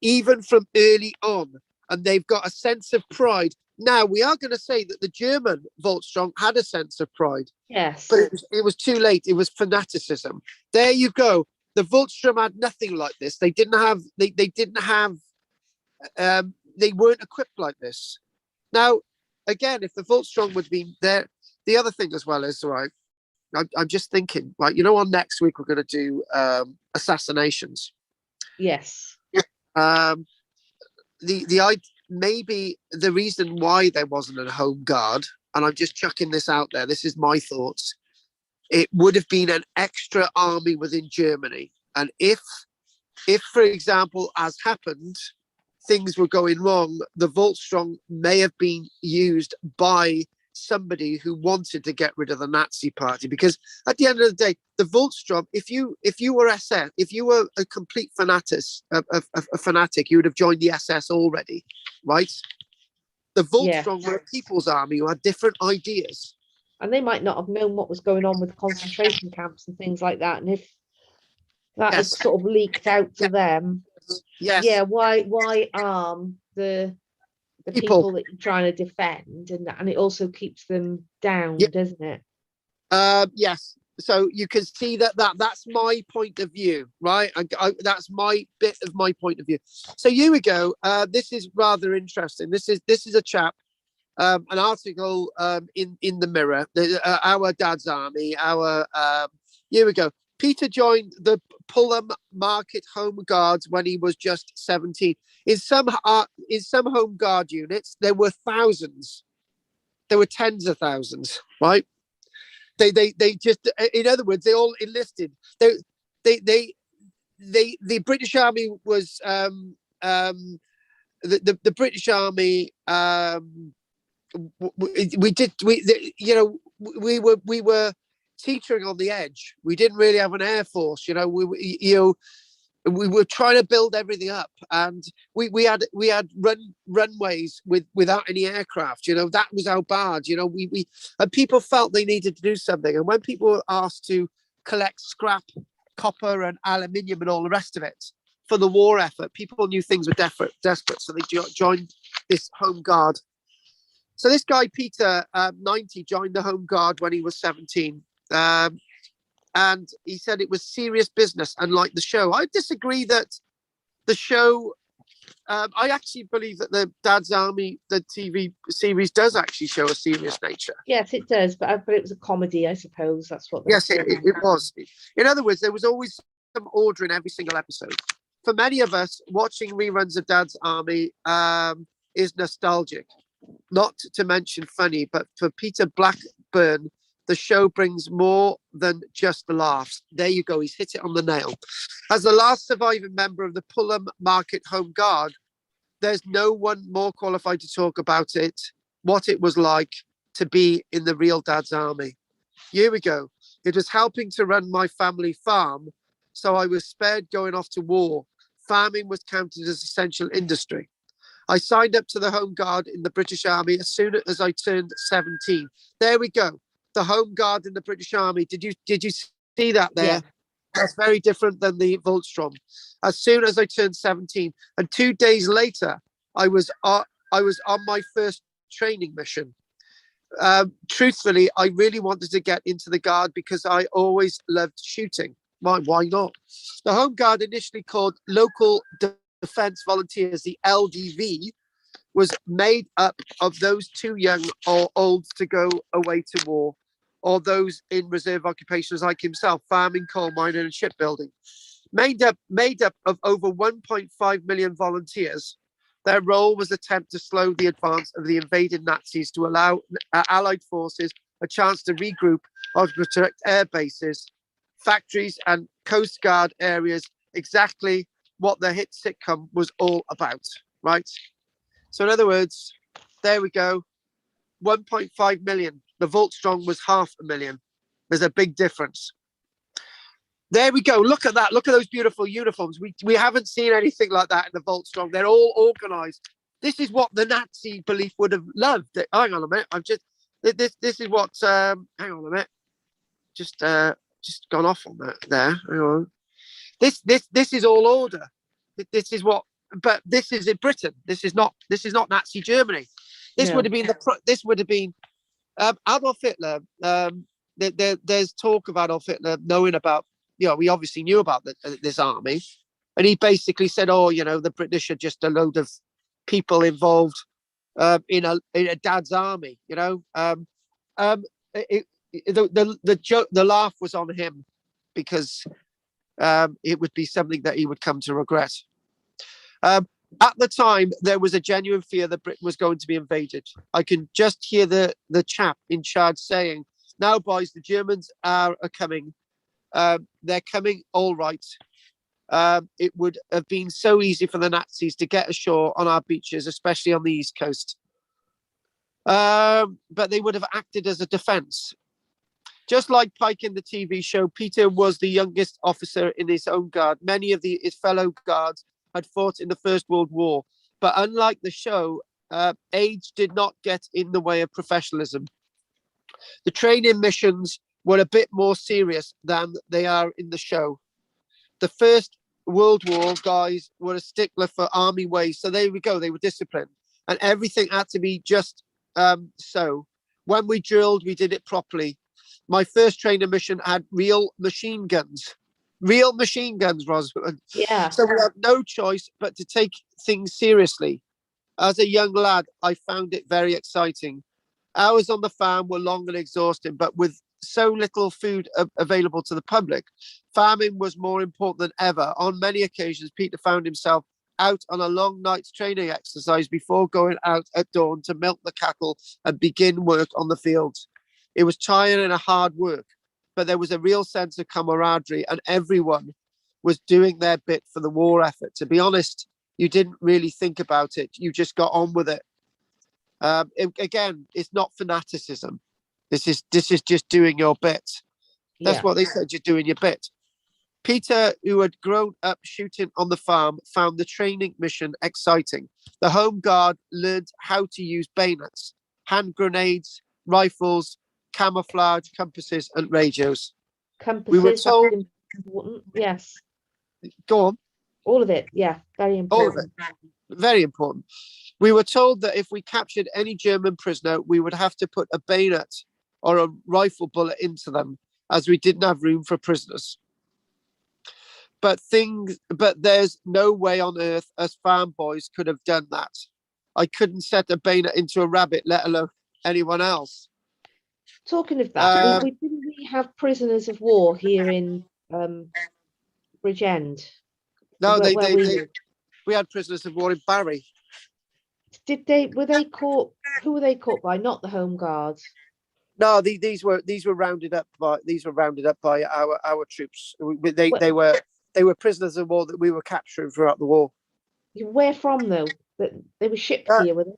even from early on. And they've got a sense of pride. Now, we are going to say that the German Voltstrom had a sense of pride. Yes. But it was too late. It was fanaticism. There you go. The Voltstrom had nothing like this. They weren't equipped like this. Now, again, if the Voltstrom would be there, the other thing as well is, right, I'm just thinking, like, on next week, we're going to do assassinations. Yes. Maybe the reason why there wasn't a home guard, and I'm just chucking this out there, this is my thoughts, it would have been an extra army within Germany. And if if, for example, as happened, things were going wrong, the Voltstrom may have been used by somebody who wanted to get rid of the Nazi party. Because at the end of the day, the Voltstrom, if you were SS, if you were a complete fanatic, you would have joined the SS already, right? The Voltstrom were a people's army who had different ideas. And they might not have known what was going on with concentration camps and things like that. And if that had sort of leaked out to them, why arm the people that you're trying to defend? And it also keeps them down, doesn't it? Yes. So you can see that's my point of view, right? That's my bit of my point of view. So here we go. This is rather interesting. This is a chap. An article in the Mirror, our dad's army. Here we go. Peter joined the Pullham Market Home Guards when he was just 17. In some Home Guard units, there were thousands. There were tens of thousands, right? They just, in other words, they all enlisted. The British Army was the British Army. We were teetering on the edge. We didn't really have an air force. We were trying to build everything up, and we had runways without any aircraft. That was how bad. We and people felt they needed to do something. And when people were asked to collect scrap, copper, and aluminium, and all the rest of it for the war effort, people knew things were desperate. So they joined this Home Guard. So this guy, Peter, 90, joined the Home Guard when he was 17. And he said it was serious business, unlike the show. I disagree that the show... I actually believe that the Dad's Army, the TV series, does actually show a serious nature. Yes, it does, but it was a comedy, I suppose. That's what... Yes, it was. In other words, there was always some order in every single episode. For many of us, watching reruns of Dad's Army is nostalgic. Not to mention funny, but for Peter Blackburn, the show brings more than just the laughs. There you go, he's hit it on the nail. As the last surviving member of the Pullham Market Home Guard, there's no one more qualified to talk about it, what it was like to be in the real Dad's Army. Here we go. It was helping to run my family farm, so I was spared going off to war. Farming was counted as essential industry. I signed up to the Home Guard in the British Army as soon as I turned 17. There we go. The Home Guard in the British Army. Did you see that there? Yeah. That's very different than the Voltstrom. As soon as I turned 17, and 2 days later, I was on my first training mission. Truthfully, I really wanted to get into the Guard because I always loved shooting. Why not? The Home Guard, initially called Local Defence Volunteers, the LDV, was made up of those too young or old to go away to war, or those in reserve occupations like himself, farming, coal mining, and shipbuilding. Made up of over 1.5 million volunteers. Their role was attempt to slow the advance of the invading Nazis to allow Allied forces a chance to regroup or to protect air bases, factories, and Coast Guard areas. Exactly what the hit sitcom was all about, right? So in other words, there we go. 1.5 million. The Voltstrom was 500,000. There's a big difference. There we go. Look at that. Look at those beautiful uniforms. We haven't seen anything like that in the Voltstrom. They're all organized. This is what the Nazi belief would have loved. Hang on a minute. This is what hang on a minute. Just gone off on that there. Hang on. This is all order. This is what, but this is in Britain. This is not Nazi Germany. This would have been Adolf Hitler. There's talk of Adolf Hitler knowing about, we obviously knew about this army, and he basically said, the British are just a load of people involved in a Dad's army. The joke, the laugh was on him, because it would be something that he would come to regret. At the time, there was a genuine fear that Britain was going to be invaded. I can just hear the chap in charge saying, "Now, boys, the Germans are coming. They're coming, all right. it would have been so easy for the Nazis to get ashore on our beaches, especially on the East Coast. But they would have acted as a defense. Just like Pike in the TV show, Peter was the youngest officer in his own guard. Many of his fellow guards had fought in the First World War. But unlike the show, age did not get in the way of professionalism. The training missions were a bit more serious than they are in the show. The First World War guys were a stickler for army ways. So there we go. They were disciplined. And everything had to be just so. When we drilled, we did it properly. My first training mission had real machine guns. Real machine guns, Rosalind. Yeah. So we had no choice but to take things seriously. As a young lad, I found it very exciting. Hours on the farm were long and exhausting, but with so little food available to the public, farming was more important than ever. On many occasions, Peter found himself out on a long night's training exercise before going out at dawn to milk the cattle and begin work on the fields. It was tiring and hard work, but there was a real sense of camaraderie and everyone was doing their bit for the war effort. To be honest, you didn't really think about it. You just got on with it. Again, it's not fanaticism. This is just doing your bit. That's what they said, you're doing your bit. Peter, who had grown up shooting on the farm, found the training mission exciting. The Home Guard learned how to use bayonets, hand grenades, rifles, camouflage, compasses, and radios. Compasses, We were told. that's important. Yes. Go on. All of it. Yeah. Very important. All of it. Very important. We were told that if we captured any German prisoner, we would have to put a bayonet or a rifle bullet into them, as we didn't have room for prisoners. But there's no way on earth us farm boys could have done that. I couldn't set a bayonet into a rabbit, let alone anyone else. Talking of that, didn't we have prisoners of war here in Bridgend? No, Where we had prisoners of war in Barry. were they caught? Who were they caught by? Not the Home Guards. No, these were rounded up by our troops. They were prisoners of war that we were capturing throughout the war. Where from though? They were shipped here, were they?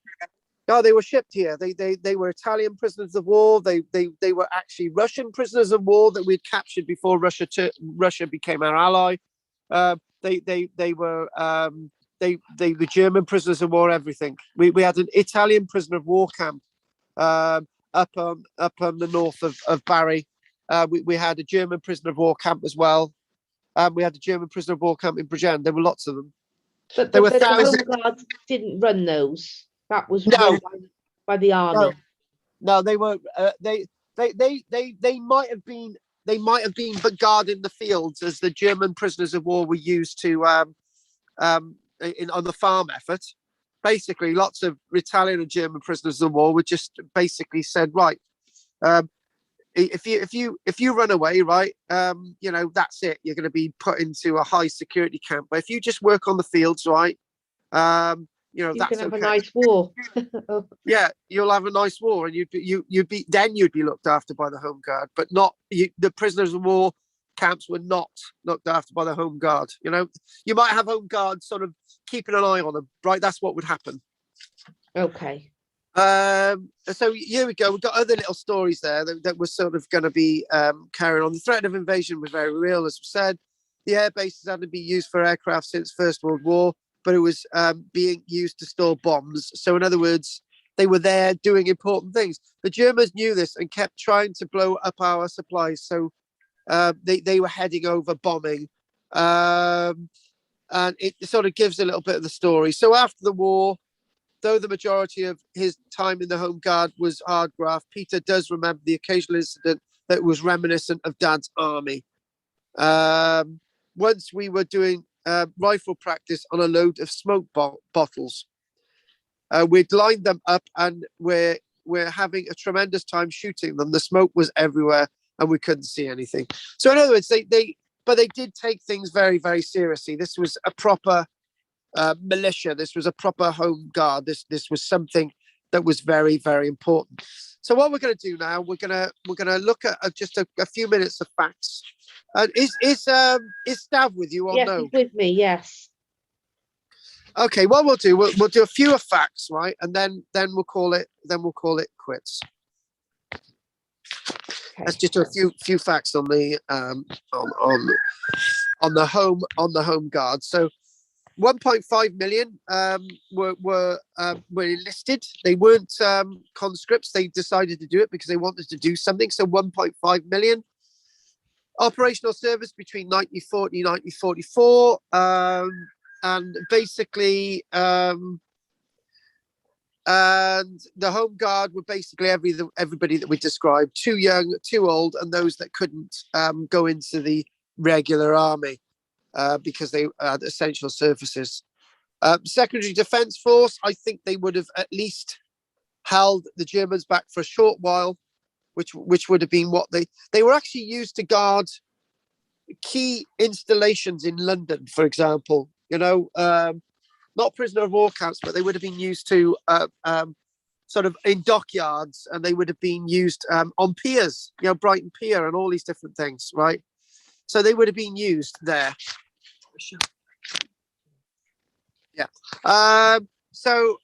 No, they were shipped here. They were Italian prisoners of war. They were actually Russian prisoners of war that we'd captured before Russia became our ally. They were German prisoners of war. Everything. We had an Italian prisoner of war camp up on the north of Barry. We had a German prisoner of war camp as well. We had a German prisoner of war camp in Bridgend. There were lots of them. But there were the thousands. Home Guards didn't run those. That was run by the army. No, they were. They might have been. They might have been, but guarding the fields as the German prisoners of war were used to on the farm effort. Basically, lots of Italian and German prisoners of war were just basically said, right, if you run away, right, that's it. You're going to be put into a high security camp. But if you just work on the fields, right, you that's can have okay. a nice war. Yeah, you'll have a nice war, and you'd be looked after by the Home Guard, but not the prisoners of war camps were not looked after by the Home Guard. You might have Home Guard sort of keeping an eye on them, right? That's what would happen. Okay. So here we go. We've got other little stories there that were sort of going to be carrying on. The threat of invasion was very real, as we said. The air bases hadn't been used for aircraft since First World War, but it was being used to store bombs. So in other words, they were there doing important things. The Germans knew this and kept trying to blow up our supplies. So they were heading over bombing. And it sort of gives a little bit of the story. So after the war, though the majority of his time in the Home Guard was hard graft, Peter does remember the occasional incident that was reminiscent of Dad's army. Once we were doing rifle practice on a load of smoke bottles. We'd lined them up and we're having a tremendous time shooting them. The smoke was everywhere and we couldn't see anything. So in other words, they did take things very, very seriously. This was a proper militia. This was a proper Home Guard. This was something that was very, very important. So what we're going to do now, we're going to look at just a few minutes of facts. Is Stav with you or Yes, no? he's with me. Yes. Okay, what we'll do, we'll do a few of facts, right, and then we'll call it quits. Okay. Let's just do a few facts on the on the home guard. So 1.5 million were enlisted. They weren't conscripts. They decided to do it because they wanted to do something. So 1.5 million. Operational service between 1940 and 1944. And basically, and the home guard were basically everybody that we described: too young, too old, and those that couldn't go into the regular army because they had essential services. Secondary Defence Force, I think they would have at least held the Germans back for a short while, which would have been what they were actually used to guard key installations in London, for example. You know, not prisoner of war camps, but they would have been used to sort of in dockyards, and they would have been used on piers, you know, Brighton Pier and all these different things, right? So they would have been used there. Yeah. So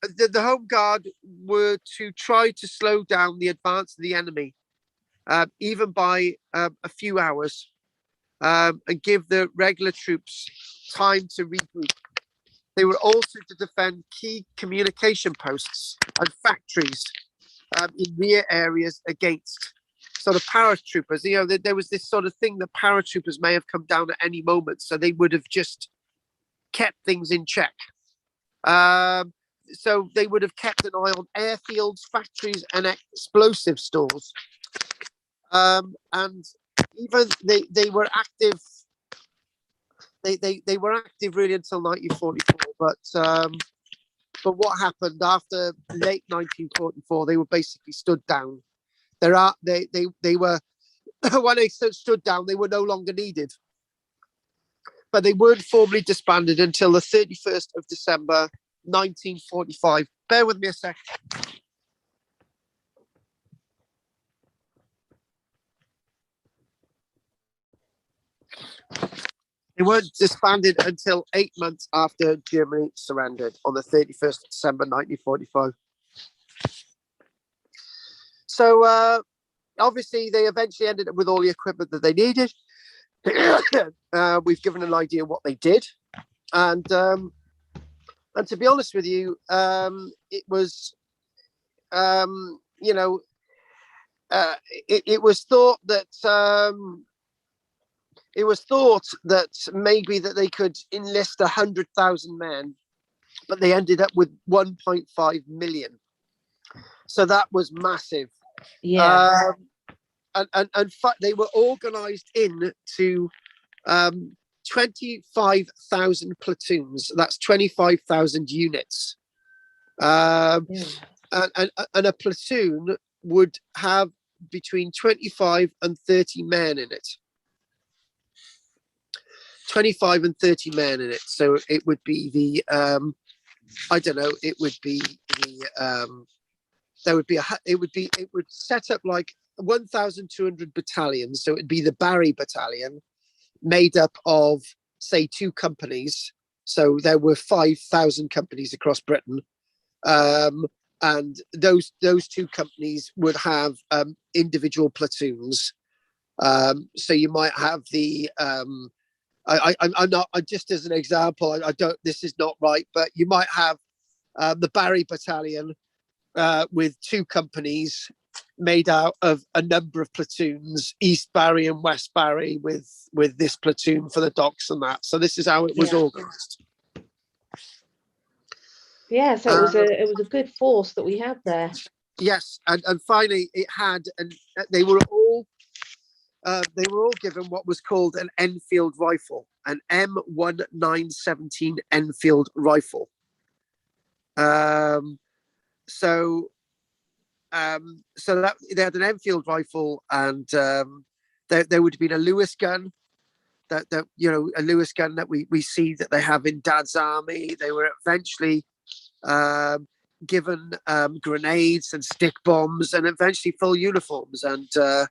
the home guard were to try to slow down the advance of the enemy, even by a few hours, and give the regular troops time to regroup. They were also to defend key communication posts and factories in rear areas against sort of paratroopers. You know, there was this sort of thing that paratroopers may have come down at any moment, so they would have just kept things in check. So they would have kept an eye on airfields, factories, and explosive stores. And even they were active. They were active really until 1944. But what happened after late 1944? They were basically stood down. They were when they stood down, they were no longer needed. But they weren't formally disbanded until the 31st of December 1945. Bear with me a sec. They weren't disbanded until 8 months after Germany surrendered on the 31st of December 1945. So obviously they eventually ended up with all the equipment that they needed. We've given an idea what they did. And to be honest with you, it was, you know, it was thought that maybe that they could enlist 100,000 men, but they ended up with 1.5 million. So that was massive. Yeah. And they were organised into 25,000 platoons. That's 25,000 units. Yeah. And a platoon would have between 25 and 30 men in it. 25 and 30 men in it. So it would be the I don't know, it would be the it would set up like 1,200 battalions. So it'd be the Barry battalion, made up of, say, 2 companies. So there were 5,000 companies across Britain. And those 2 companies would have individual platoons. So you might have the I'm not, just as an example, I don't, this is not right, but you might have the Barry battalion with 2 companies made out of a number of platoons, East Barry and West Barry, with this platoon for the docks and that. So this is how it was organised. Yeah, so it was a good force that we had there. Yes, and finally it had, and they were all given what was called an Enfield rifle, an M1917 Enfield rifle. So that they had an Enfield rifle, and there would have been a Lewis gun, that you know, a Lewis gun that we see that they have in Dad's army. They were eventually given grenades and stick bombs and eventually full uniforms. This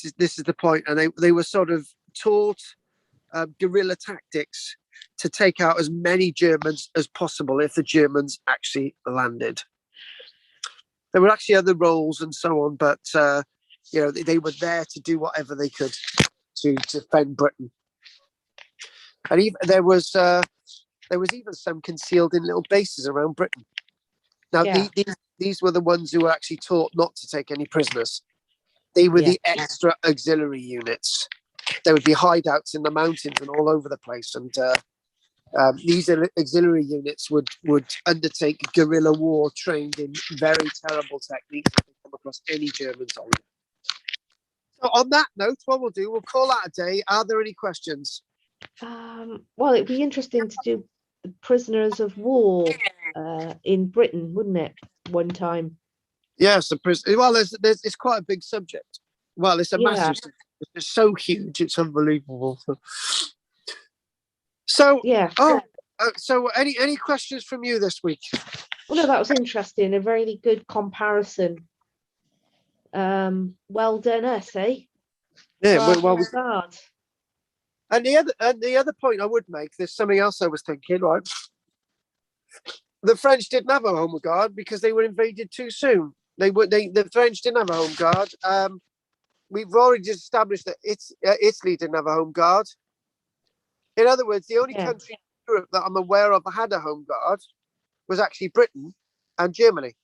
is the point. And they were sort of taught guerrilla tactics to take out as many Germans as possible if the Germans actually landed. There were actually other roles and so on, but they were there to do whatever they could to defend Britain. And even there was even some concealed in little bases around Britain. Now these were the ones who were actually taught not to take any prisoners. They were the extra auxiliary units. There would be hideouts in the mountains and all over the place, and these auxiliary units would undertake guerrilla war trained in very terrible techniques if they come across any German soldier. So on that note, what we'll call that a day. Are there any questions? Well, it'd be interesting to do the prisoners of war in Britain, wouldn't it? One time. Yes, well, it's quite a big subject. Well, it's a massive subject. It's so huge, it's unbelievable. So yeah. So any questions from you this week? Well, no, that was interesting. A really good comparison. Well done, us, eh? Yeah, well. And the other point I would make, there's something else I was thinking, right? The French didn't have a home guard because they were invaded too soon. The French didn't have a home guard. We've already just established that Italy didn't have a home guard. In other words, the only country in Europe that I'm aware of that had a home guard was actually Britain and Germany.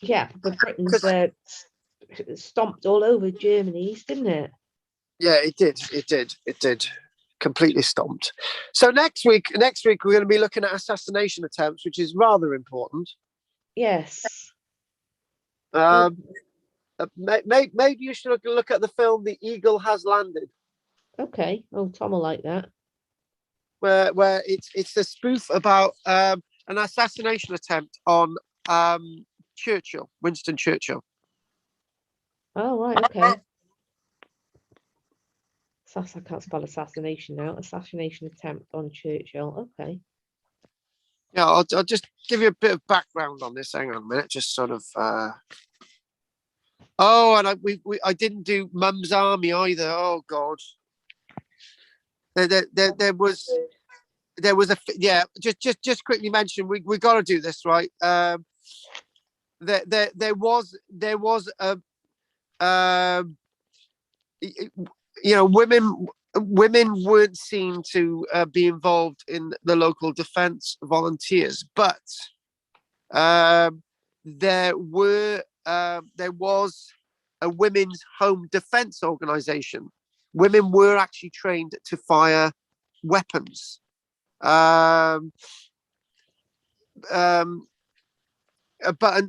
Yeah, but Britain's stomped all over Germany's, didn't it? Yeah, it did. Completely stomped. So next week we're going to be looking at assassination attempts, which is rather important. Yes. Maybe you should look at the film The Eagle Has Landed. Okay. Oh, Tom will like that. Where it's a spoof about an assassination attempt on Churchill, Winston Churchill. Oh, right, okay. I can't spell assassination now. Assassination attempt on Churchill. Okay. Yeah, I'll just give you a bit of background on this. Hang on a minute, just sort of. Oh, and I didn't do Mum's Army either. Oh God. There was just quickly mention we got to do this, right. There was a women weren't seen to be involved in the local defense volunteers, but there was a women's home defense organization. Women were actually trained to fire weapons. But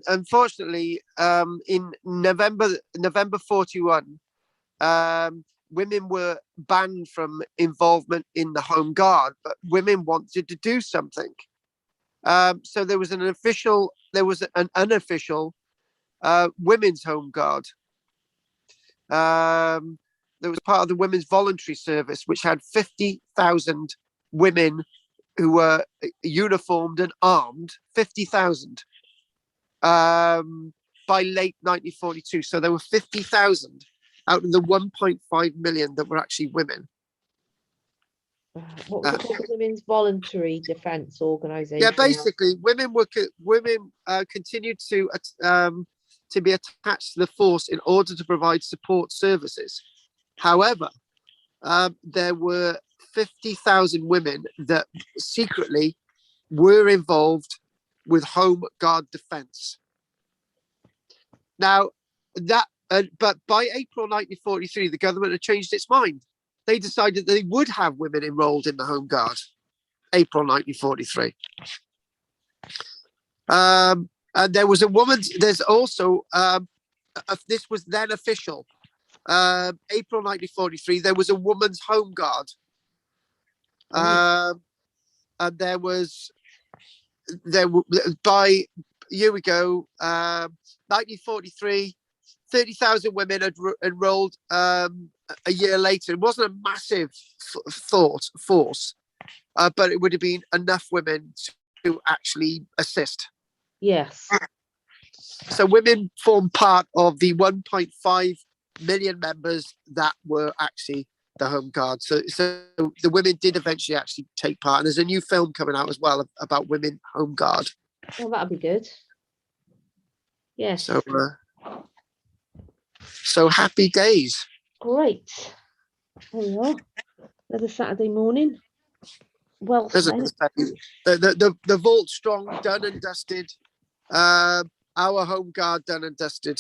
unfortunately, in November 41, women were banned from involvement in the Home Guard, but women wanted to do something. So there was an unofficial women's Home Guard. There was part of the Women's Voluntary Service, which had 50,000 women who were uniformed and armed. 50,000 by late 1942. So there were 50,000 out of the 1.5 million that were actually women. What was it called? Women's Voluntary Defence Organisation. Yeah, basically, women continued to be attached to the force in order to provide support services. However, there were 50,000 women that secretly were involved with Home Guard defence. Now, but by April 1943, the government had changed its mind. They decided that they would have women enrolled in the Home Guard. April 1943. And there was a woman. There's also this was then official. April 1943. There was a woman's Home Guard. And by here we go. 1943. 30,000 women had enrolled a year later. It wasn't a massive force, but it would have been enough women to actually assist. Yes. So women form part of the 1.5 million members that were actually the Home Guard. So the women did eventually actually take part. And there's a new film coming out as well about women Home Guard. Well, that'll be good. Yes. So happy days. Great. There we are. Another Saturday morning. Well Isn't spent. it? The vault strong, done and dusted. Our Home Guard done and dusted.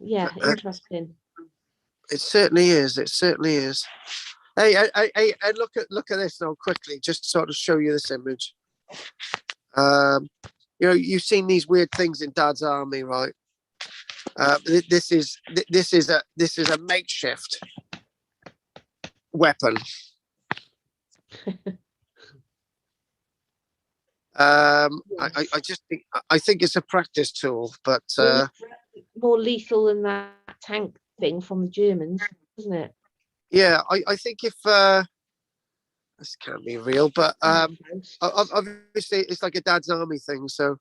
Yeah, interesting. It certainly is. It certainly is. Hey, and look at this now quickly, just to sort of show you this image. You've seen these weird things in Dad's army, right? This is a makeshift weapon. I just think it's a practice tool, but More lethal than that tank thing from the Germans, isn't it? yeah, I think if this can't be real, but obviously it's like a Dad's army thing, so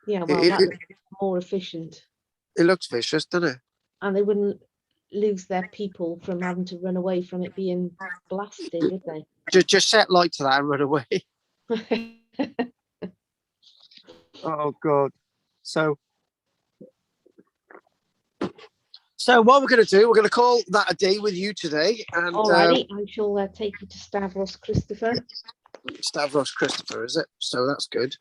Yeah, well, it, that it, looks more efficient, it looks vicious, doesn't it? and they wouldn't lose their people from having to run away from it being blasted, would they? Just set light to that and run away. Oh God. So what we're going to do, we're going to call that a day with you today. And Alrighty, I shall take you to Stavros Christopher. Stavros Christopher, is it? So that's good.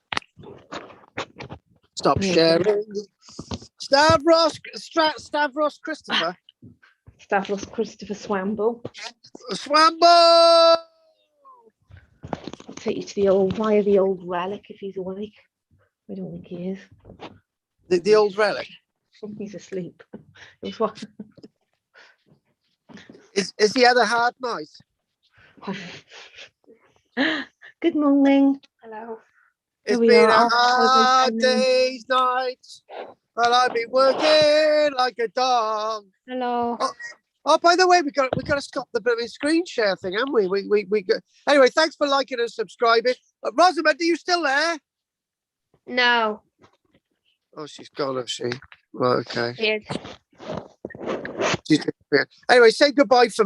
Stop Yeah. sharing. Stavros Christopher. Stavros Christopher Swamble. Swambo! I'll take you to via the old relic if he's awake. I don't think he is. The old relic. He's asleep. It was what? Is he had a hard night? Good morning. Hello. It's we been are a off hard Friday day's night, but I've been working like a dog. Hello. Oh, by the way, we got to stop the blooming screen share thing, haven't we? We got... Anyway, thanks for liking and subscribing. Rosamond, are you still there? No. Oh, she's gone, has she? Right, okay. Yes. Anyway, say goodbye for